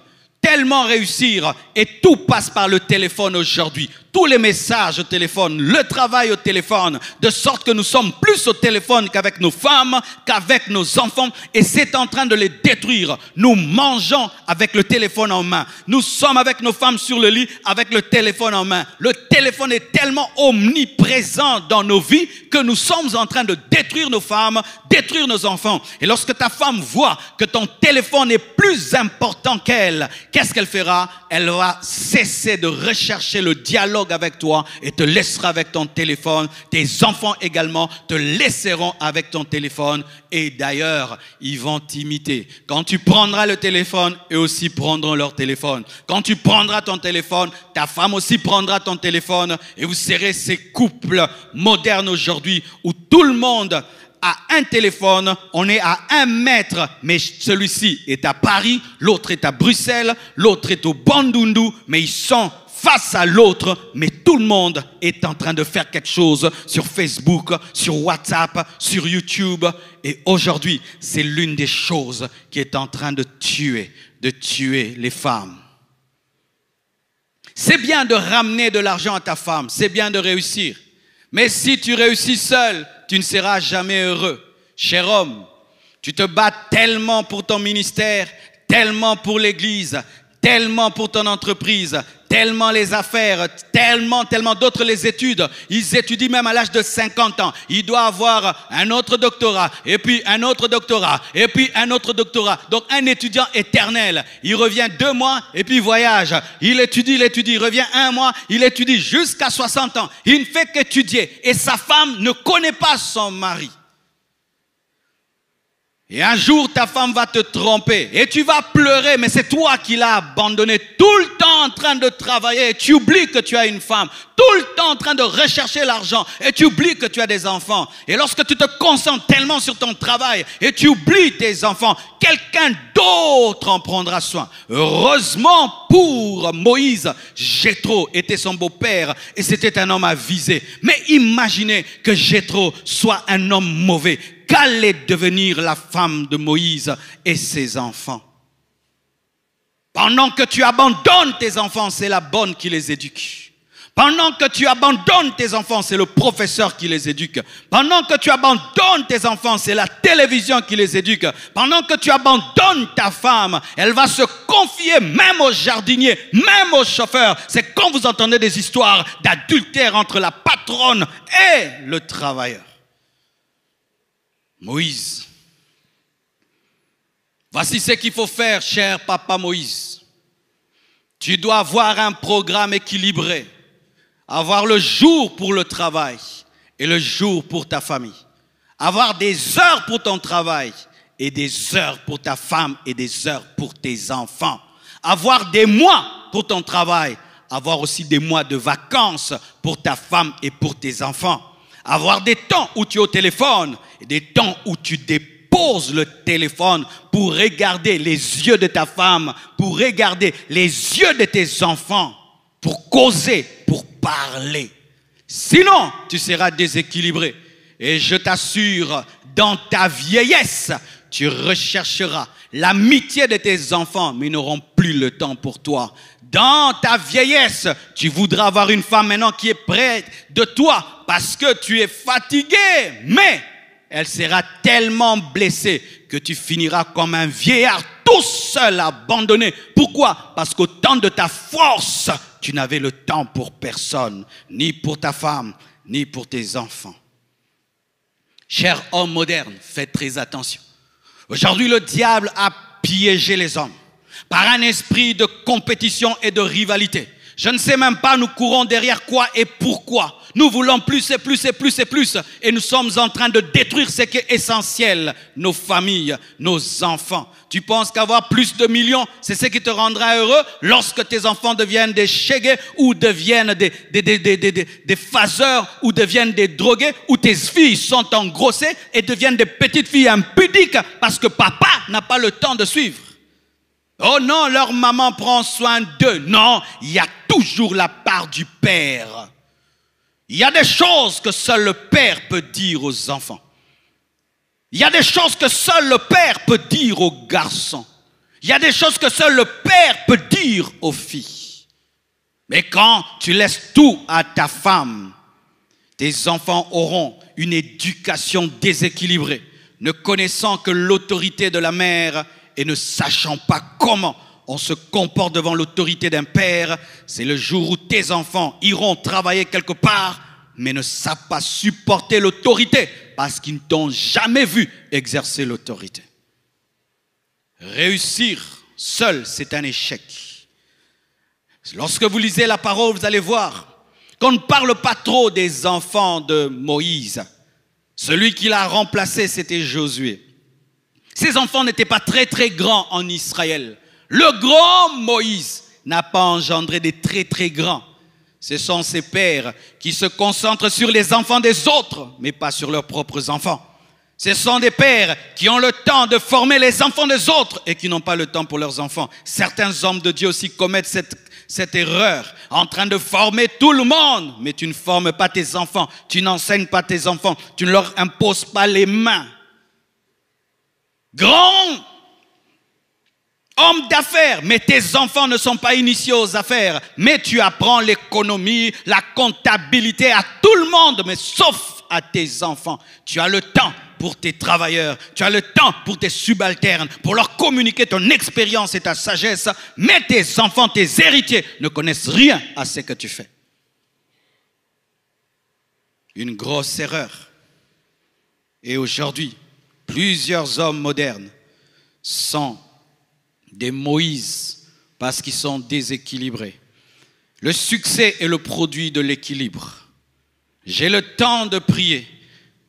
et tout passe par le téléphone aujourd'hui. Tous les messages au téléphone, le travail au téléphone, de sorte que nous sommes plus au téléphone qu'avec nos femmes, qu'avec nos enfants, et c'est en train de les détruire. Nous mangeons avec le téléphone en main. Nous sommes avec nos femmes sur le lit avec le téléphone en main. Le téléphone est tellement omniprésent dans nos vies que nous sommes en train de détruire nos femmes, détruire nos enfants. Et lorsque ta femme voit que ton téléphone est plus important qu'elle, qu'est-ce qu'elle fera? Elle va cesser de rechercher le dialogue avec toi et te laissera avec ton téléphone. Tes enfants également te laisseront avec ton téléphone. Et d'ailleurs, ils vont t'imiter. Quand tu prendras le téléphone, eux aussi prendront leur téléphone. Quand tu prendras ton téléphone, ta femme aussi prendra ton téléphone. Et vous serez ces couples modernes aujourd'hui où tout le monde a un téléphone, on est à 1 mètre, mais celui-ci est à Paris, l'autre est à Bruxelles, l'autre est au Bandundu, mais ils sont face à l'autre, mais tout le monde est en train de faire quelque chose sur Facebook, sur WhatsApp, sur YouTube. Et aujourd'hui, c'est l'une des choses qui est en train de tuer les femmes. C'est bien de ramener de l'argent à ta femme, c'est bien de réussir. Mais si tu réussis seul, tu ne seras jamais heureux. Cher homme, tu te bats tellement pour ton ministère, tellement pour l'église, tellement pour ton entreprise, tellement les affaires, tellement d'autres les études. Ils étudient même à l'âge de 50 ans. Il doit avoir un autre doctorat, et puis un autre doctorat, et puis un autre doctorat. Donc un étudiant éternel. Il revient 2 mois, et puis voyage. Il étudie, il revient 1 mois, il étudie jusqu'à 60 ans. Il ne fait qu'étudier. Et sa femme ne connaît pas son mari. Et un jour, ta femme va te tromper et tu vas pleurer, mais c'est toi qui l'as abandonné, tout le temps en train de travailler et tu oublies que tu as une femme, tout le temps en train de rechercher l'argent et tu oublies que tu as des enfants. Et lorsque tu te concentres tellement sur ton travail et tu oublies tes enfants, quelqu'un d'autre en prendra soin. Heureusement pour Moïse, Jéthro était son beau-père et c'était un homme avisé. Mais imaginez que Jéthro soit un homme mauvais. Qu'allait devenir la femme de Moïse et ses enfants? Pendant que tu abandonnes tes enfants, c'est la bonne qui les éduque. Pendant que tu abandonnes tes enfants, c'est le professeur qui les éduque. Pendant que tu abandonnes tes enfants, c'est la télévision qui les éduque. Pendant que tu abandonnes ta femme, elle va se confier même au jardinier, même au chauffeur. C'est quand vous entendez des histoires d'adultère entre la patronne et le travailleur. Moïse. Voici ce qu'il faut faire, cher papa Moïse. Tu dois avoir un programme équilibré. Avoir le jour pour le travail et le jour pour ta famille. Avoir des heures pour ton travail et des heures pour ta femme et des heures pour tes enfants. Avoir des mois pour ton travail. Avoir aussi des mois de vacances pour ta femme et pour tes enfants. Avoir des temps où tu es au téléphone et des temps où tu déposes le téléphone pour regarder les yeux de ta femme, pour regarder les yeux de tes enfants, pour causer, pour parler. Sinon, tu seras déséquilibré. Et je t'assure, dans ta vieillesse, tu rechercheras l'amitié de tes enfants, mais ils n'auront plus le temps pour toi. Dans ta vieillesse, tu voudras avoir une femme maintenant qui est près de toi parce que tu es fatigué, mais elle sera tellement blessée que tu finiras comme un vieillard tout seul, abandonné. Pourquoi? Parce qu'au temps de ta force, tu n'avais le temps pour personne, ni pour ta femme, ni pour tes enfants. Cher homme moderne, faites très attention. Aujourd'hui, le diable a piégé les hommes par un esprit de compétition et de rivalité. Je ne sais même pas, nous courons derrière quoi et pourquoi. Nous voulons plus et plus et plus et plus. Et nous sommes en train de détruire ce qui est essentiel, nos familles, nos enfants. Tu penses qu'avoir plus de millions, c'est ce qui te rendra heureux lorsque tes enfants deviennent des chégués ou deviennent des phaseurs ou deviennent des drogués ou tes filles sont engrossées et deviennent des petites filles impudiques parce que papa n'a pas le temps de suivre. Oh non, leur maman prend soin d'eux. Non, il y a toujours la part du père. Il y a des choses que seul le père peut dire aux enfants. Il y a des choses que seul le père peut dire aux garçons. Il y a des choses que seul le père peut dire aux filles. Mais quand tu laisses tout à ta femme, tes enfants auront une éducation déséquilibrée, ne connaissant que l'autorité de la mère et ne sachant pas comment on se comporte devant l'autorité d'un père. C'est le jour où tes enfants iront travailler quelque part, mais ne savent pas supporter l'autorité parce qu'ils ne t'ont jamais vu exercer l'autorité. Réussir seul, c'est un échec. Lorsque vous lisez la parole, vous allez voir qu'on ne parle pas trop des enfants de Moïse. Celui qui l'a remplacé, c'était Josué. Ces enfants n'étaient pas très très grands en Israël. Le grand Moïse n'a pas engendré des très très grands. Ce sont ces pères qui se concentrent sur les enfants des autres, mais pas sur leurs propres enfants. Ce sont des pères qui ont le temps de former les enfants des autres et qui n'ont pas le temps pour leurs enfants. Certains hommes de Dieu aussi commettent cette erreur, en train de former tout le monde, mais tu ne formes pas tes enfants, tu n'enseignes pas tes enfants, tu ne leur imposes pas les mains. Grand homme d'affaires, mais tes enfants ne sont pas initiés aux affaires, mais tu apprends l'économie, la comptabilité à tout le monde, mais sauf à tes enfants. Tu as le temps pour tes travailleurs, tu as le temps pour tes subalternes, pour leur communiquer ton expérience et ta sagesse, mais tes enfants, tes héritiers ne connaissent rien à ce que tu fais. Une grosse erreur. Et aujourd'hui, plusieurs hommes modernes sont des Moïse parce qu'ils sont déséquilibrés. Le succès est le produit de l'équilibre. J'ai le temps de prier.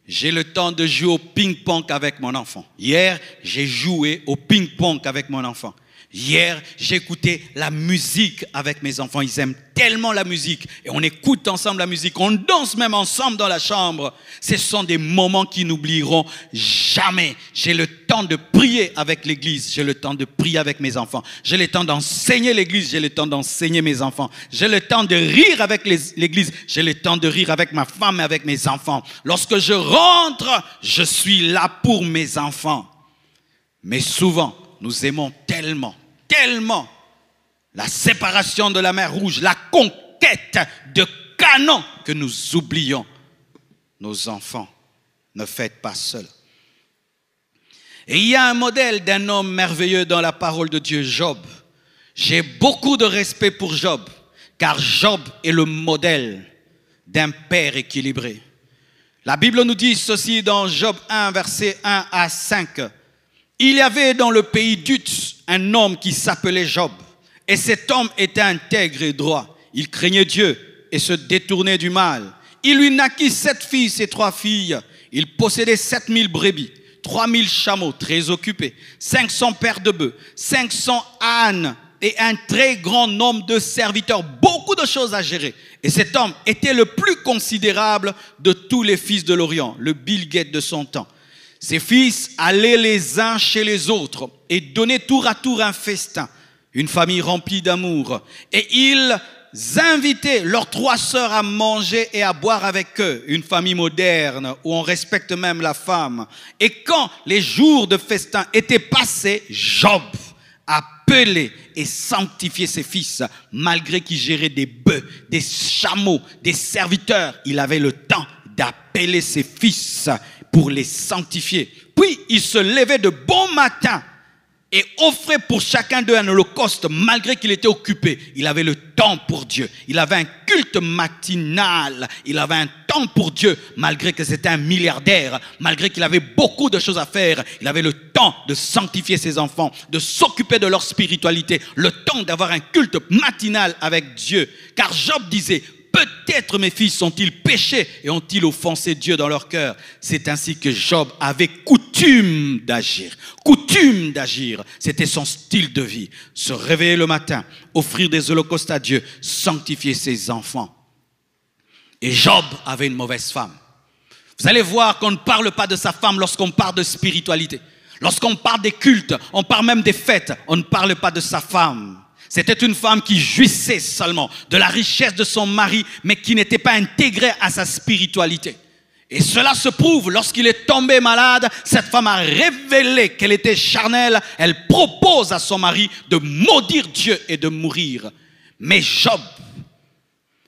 J'ai le temps de jouer au ping-pong avec mon enfant. Hier, j'ai joué au ping-pong avec mon enfant. Hier, j'ai écouté la musique avec mes enfants. Ils aiment tellement la musique. Et on écoute ensemble la musique. On danse même ensemble dans la chambre. Ce sont des moments qui n'oublieront jamais. J'ai le temps de prier avec l'église. J'ai le temps de prier avec mes enfants. J'ai le temps d'enseigner l'église. J'ai le temps d'enseigner mes enfants. J'ai le temps de rire avec l'église. J'ai le temps de rire avec ma femme et avec mes enfants. Lorsque je rentre, je suis là pour mes enfants. Mais souvent, nous aimons tellement la séparation de la mer Rouge, la conquête de Canaan, que nous oublions nos enfants. Ne faites pas seul. Et il y a un modèle d'un homme merveilleux dans la parole de Dieu, Job. J'ai beaucoup de respect pour Job, car Job est le modèle d'un père équilibré. La Bible nous dit ceci dans Job 1, versets 1 à 5. Il y avait dans le pays d'Uz un homme qui s'appelait Job. Et cet homme était intègre et droit. Il craignait Dieu et se détournait du mal. Il lui naquit 7 fils et 3 filles. Il possédait 7000 brebis, 3000 chameaux très occupés, 500 paires de bœufs, 500 ânes et un très grand nombre de serviteurs. Beaucoup de choses à gérer. Et cet homme était le plus considérable de tous les fils de l'Orient, le Bill Gates de son temps. Ses fils allaient les uns chez les autres et donnaient tour à tour un festin, une famille remplie d'amour. Et il inviter leurs 3 sœurs à manger et à boire avec eux, une famille moderne où on respecte même la femme. Et quand les jours de festin étaient passés, Job appelait et sanctifiait ses fils, malgré qu'il gérait des bœufs, des chameaux, des serviteurs. Il avait le temps d'appeler ses fils pour les sanctifier. Puis il se levait de bon matin et offrait pour chacun d'eux un holocauste, malgré qu'il était occupé. Il avait le temps pour Dieu. Il avait un culte matinal. Il avait un temps pour Dieu, malgré que c'était un milliardaire, malgré qu'il avait beaucoup de choses à faire. Il avait le temps de sanctifier ses enfants, de s'occuper de leur spiritualité, le temps d'avoir un culte matinal avec Dieu. Car Job disait, peut-être mes fils ont-ils péché et ont-ils offensé Dieu dans leur cœur. C'est ainsi que Job avait coutume d'agir. Coutume d'agir, c'était son style de vie. Se réveiller le matin, offrir des holocaustes à Dieu, sanctifier ses enfants. Et Job avait une mauvaise femme. Vous allez voir qu'on ne parle pas de sa femme lorsqu'on parle de spiritualité. Lorsqu'on parle des cultes, on parle même des fêtes, on ne parle pas de sa femme. C'était une femme qui jouissait seulement de la richesse de son mari, mais qui n'était pas intégrée à sa spiritualité. Et cela se prouve lorsqu'il est tombé malade. Cette femme a révélé qu'elle était charnelle. Elle propose à son mari de maudire Dieu et de mourir. Mais Job,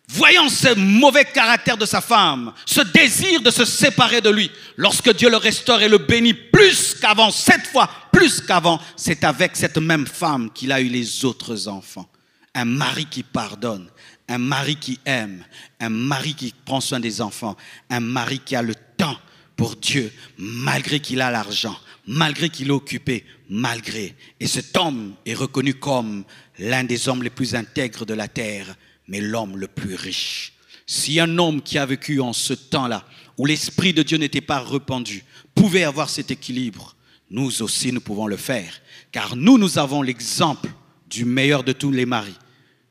voyant ce mauvais caractère de sa femme, ce désir de se séparer de lui, lorsque Dieu le restaure et le bénit plus qu'avant, 7 fois plus qu'avant, c'est avec cette même femme qu'il a eu les autres enfants. Un mari qui pardonne, un mari qui aime, un mari qui prend soin des enfants, un mari qui a le temps pour Dieu, malgré qu'il a l'argent, malgré qu'il est occupé, malgré. Et cet homme est reconnu comme l'un des hommes les plus intègres de la terre, mais l'homme le plus riche. Si un homme qui a vécu en ce temps-là, où l'Esprit de Dieu n'était pas répandu, pouvait avoir cet équilibre, nous aussi nous pouvons le faire. Car nous avons l'exemple du meilleur de tous les maris,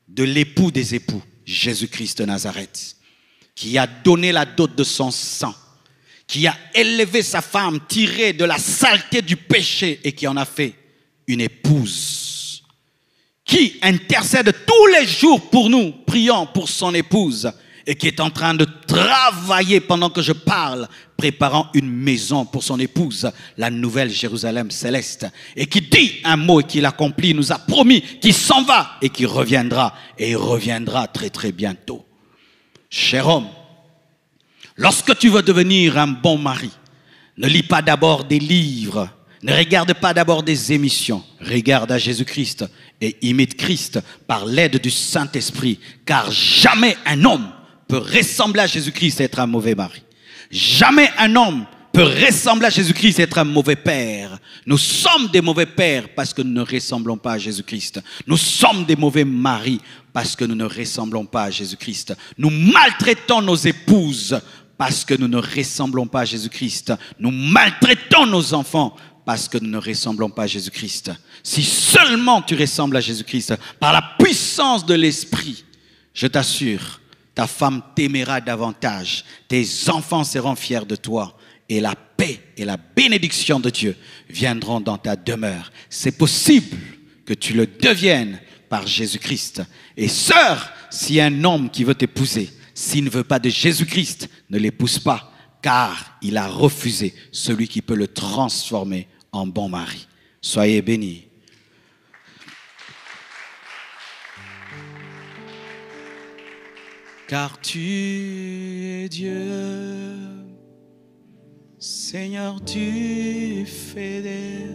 de l'époux des époux, Jésus-Christ de Nazareth, qui a donné la dot de son sang, qui a élevé sa femme, tirée de la saleté du péché et qui en a fait une épouse, qui intercède tous les jours pour nous, priant pour son épouse, et qui est en train de travailler pendant que je parle, préparant une maison pour son épouse, la nouvelle Jérusalem céleste, et qui dit un mot et qui l'accomplit, nous a promis qu'il s'en va et qu'il reviendra, et il reviendra très très bientôt. Cher homme, lorsque tu veux devenir un bon mari, ne lis pas d'abord des livres, ne regarde pas d'abord des émissions, regarde à Jésus-Christ et imite Christ par l'aide du Saint-Esprit, car jamais un homme peut ressembler à Jésus-Christ et être un mauvais mari. Jamais un homme peut ressembler à Jésus-Christ et être un mauvais père. Nous sommes des mauvais pères parce que nous ne ressemblons pas à Jésus-Christ. Nous sommes des mauvais maris parce que nous ne ressemblons pas à Jésus-Christ. Nous maltraitons nos épouses parce que nous ne ressemblons pas à Jésus-Christ. Nous maltraitons nos enfants parce que nous ne ressemblons pas à Jésus-Christ. Si seulement tu ressembles à Jésus-Christ par la puissance de l'Esprit, je t'assure, ta femme t'aimera davantage, tes enfants seront fiers de toi et la paix et la bénédiction de Dieu viendront dans ta demeure. C'est possible que tu le deviennes par Jésus-Christ. Et sœur, s'il y a un homme qui veut t'épouser, s'il ne veut pas de Jésus-Christ, ne l'épouse pas, car il a refusé celui qui peut le transformer en bon mari. Soyez bénis. Car tu es Dieu, Seigneur, tu fais des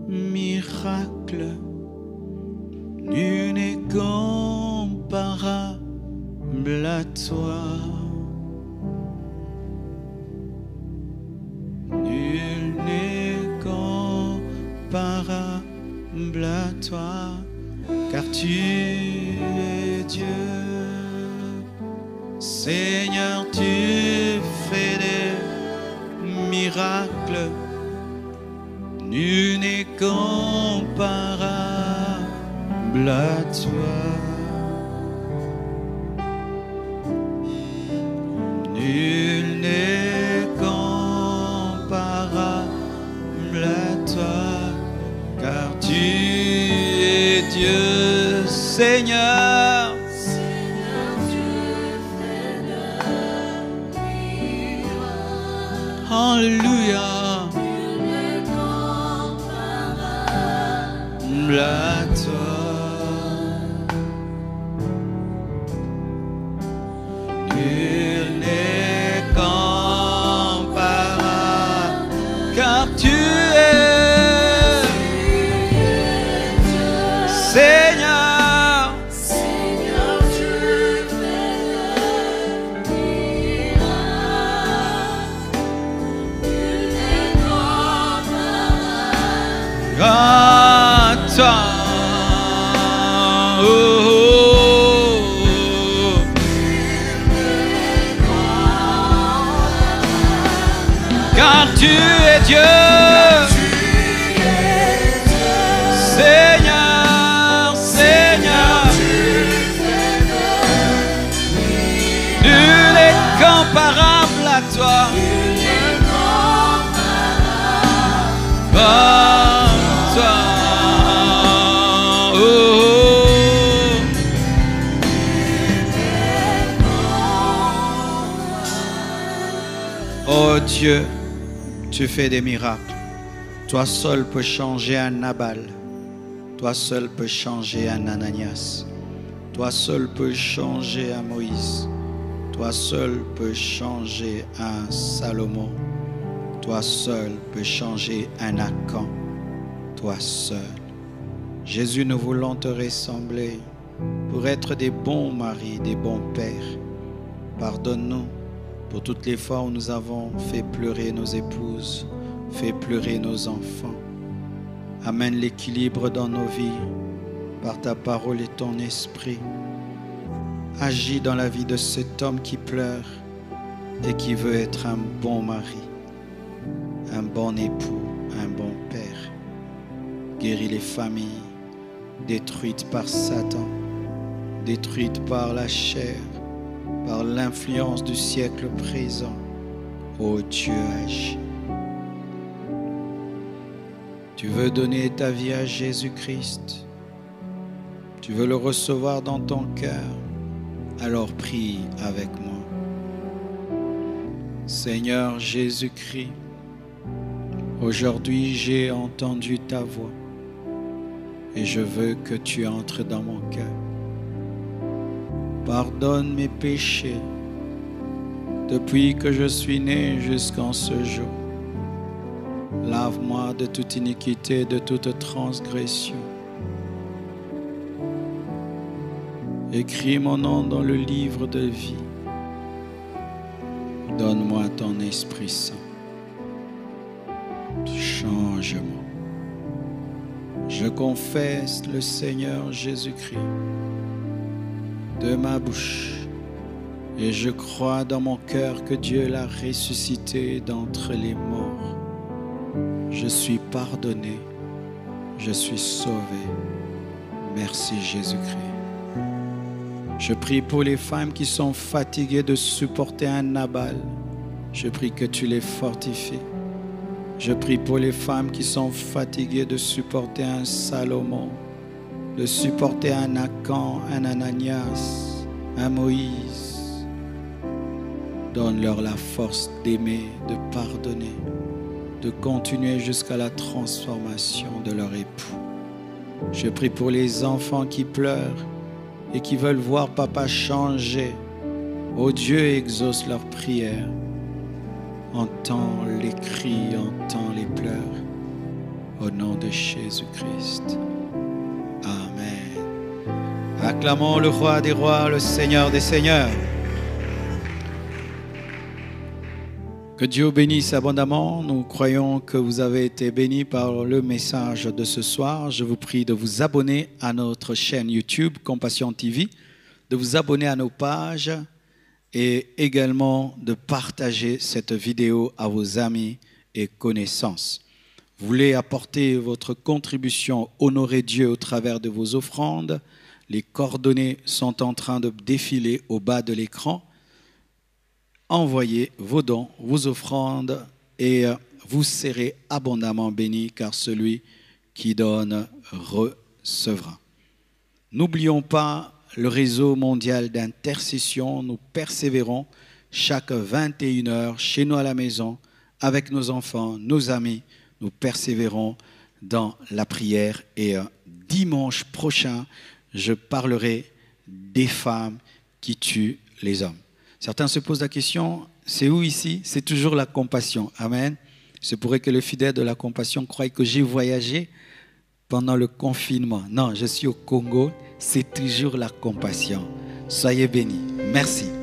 miracles, nul n'est comparable à toi. Nul n'est comparable à toi, car tu es Dieu. Seigneur, tu fais des miracles, nul n'est comparable à toi. Nul n'est comparable à toi, car tu es Dieu, Seigneur. ressemble à toi. Nul n'est comparable, car tu es Seigneur. Seigneur, tu fais le miracle. Nul n'est comparable. À toi. Oh, oh, oh. Car tu es Dieu. Seigneur, Seigneur. Nul n'est comparable à toi. À toi. Oh, oh. Oh Dieu, tu fais des miracles. Toi seul peux changer un Nabal. Toi seul peux changer un Ananias. Toi seul peux changer un Moïse. Toi seul peux changer un Salomon. Toi seul peux changer un Akan. Toi seul. Jésus, nous voulons te ressembler pour être des bons maris, des bons pères. Pardonne-nous pour toutes les fois où nous avons fait pleurer nos épouses, fait pleurer nos enfants. Amène l'équilibre dans nos vies par ta parole et ton esprit. Agis dans la vie de cet homme qui pleure et qui veut être un bon mari, un bon époux, un bon père. Guéris les familles détruites par Satan, détruites par la chair, par l'influence du siècle présent. Ô Dieu, agis. Tu veux donner ta vie à Jésus-Christ. Tu veux le recevoir dans ton cœur. Alors prie avec moi. Seigneur Jésus-Christ, aujourd'hui j'ai entendu ta voix et je veux que tu entres dans mon cœur. Pardonne mes péchés depuis que je suis né jusqu'en ce jour. Lave-moi de toute iniquité, de toute transgression. Écris mon nom dans le livre de vie. Donne-moi ton Esprit Saint. Change-moi. Je confesse le Seigneur Jésus-Christ de ma bouche et je crois dans mon cœur que Dieu l'a ressuscité d'entre les morts. Je suis pardonné, je suis sauvé. Merci Jésus-Christ. Je prie pour les femmes qui sont fatiguées de supporter un Nabal. Je prie que tu les fortifies. Je prie pour les femmes qui sont fatiguées de supporter un Salomon, de supporter un Akan, un Ananias, un Moïse. Donne-leur la force d'aimer, de pardonner, de continuer jusqu'à la transformation de leur époux. Je prie pour les enfants qui pleurent et qui veulent voir papa changer. Oh Dieu, exauce leurs prières. Entends les cris, entends les pleurs. Au nom de Jésus-Christ. Amen. Acclamons le roi des rois, le Seigneur des seigneurs. Que Dieu bénisse abondamment. Nous croyons que vous avez été bénis par le message de ce soir. Je vous prie de vous abonner à notre chaîne YouTube Compassion TV, de vous abonner à nos pages et également de partager cette vidéo à vos amis et connaissances. Vous voulez apporter votre contribution, honorer Dieu au travers de vos offrandes. Les coordonnées sont en train de défiler au bas de l'écran. Envoyez vos dons, vos offrandes et vous serez abondamment bénis car celui qui donne recevra. N'oublions pas le réseau mondial d'intercession. Nous persévérons chaque 21h chez nous à la maison avec nos enfants, nos amis. Nous persévérons dans la prière et dimanche prochain, je parlerai des femmes qui tuent les hommes. Certains se posent la question, c'est où ici? C'est toujours la compassion. Amen. Il se pourrait que le fidèle de la compassion croie que j'ai voyagé pendant le confinement. Non, je suis au Congo. C'est toujours la compassion. Soyez bénis. Merci.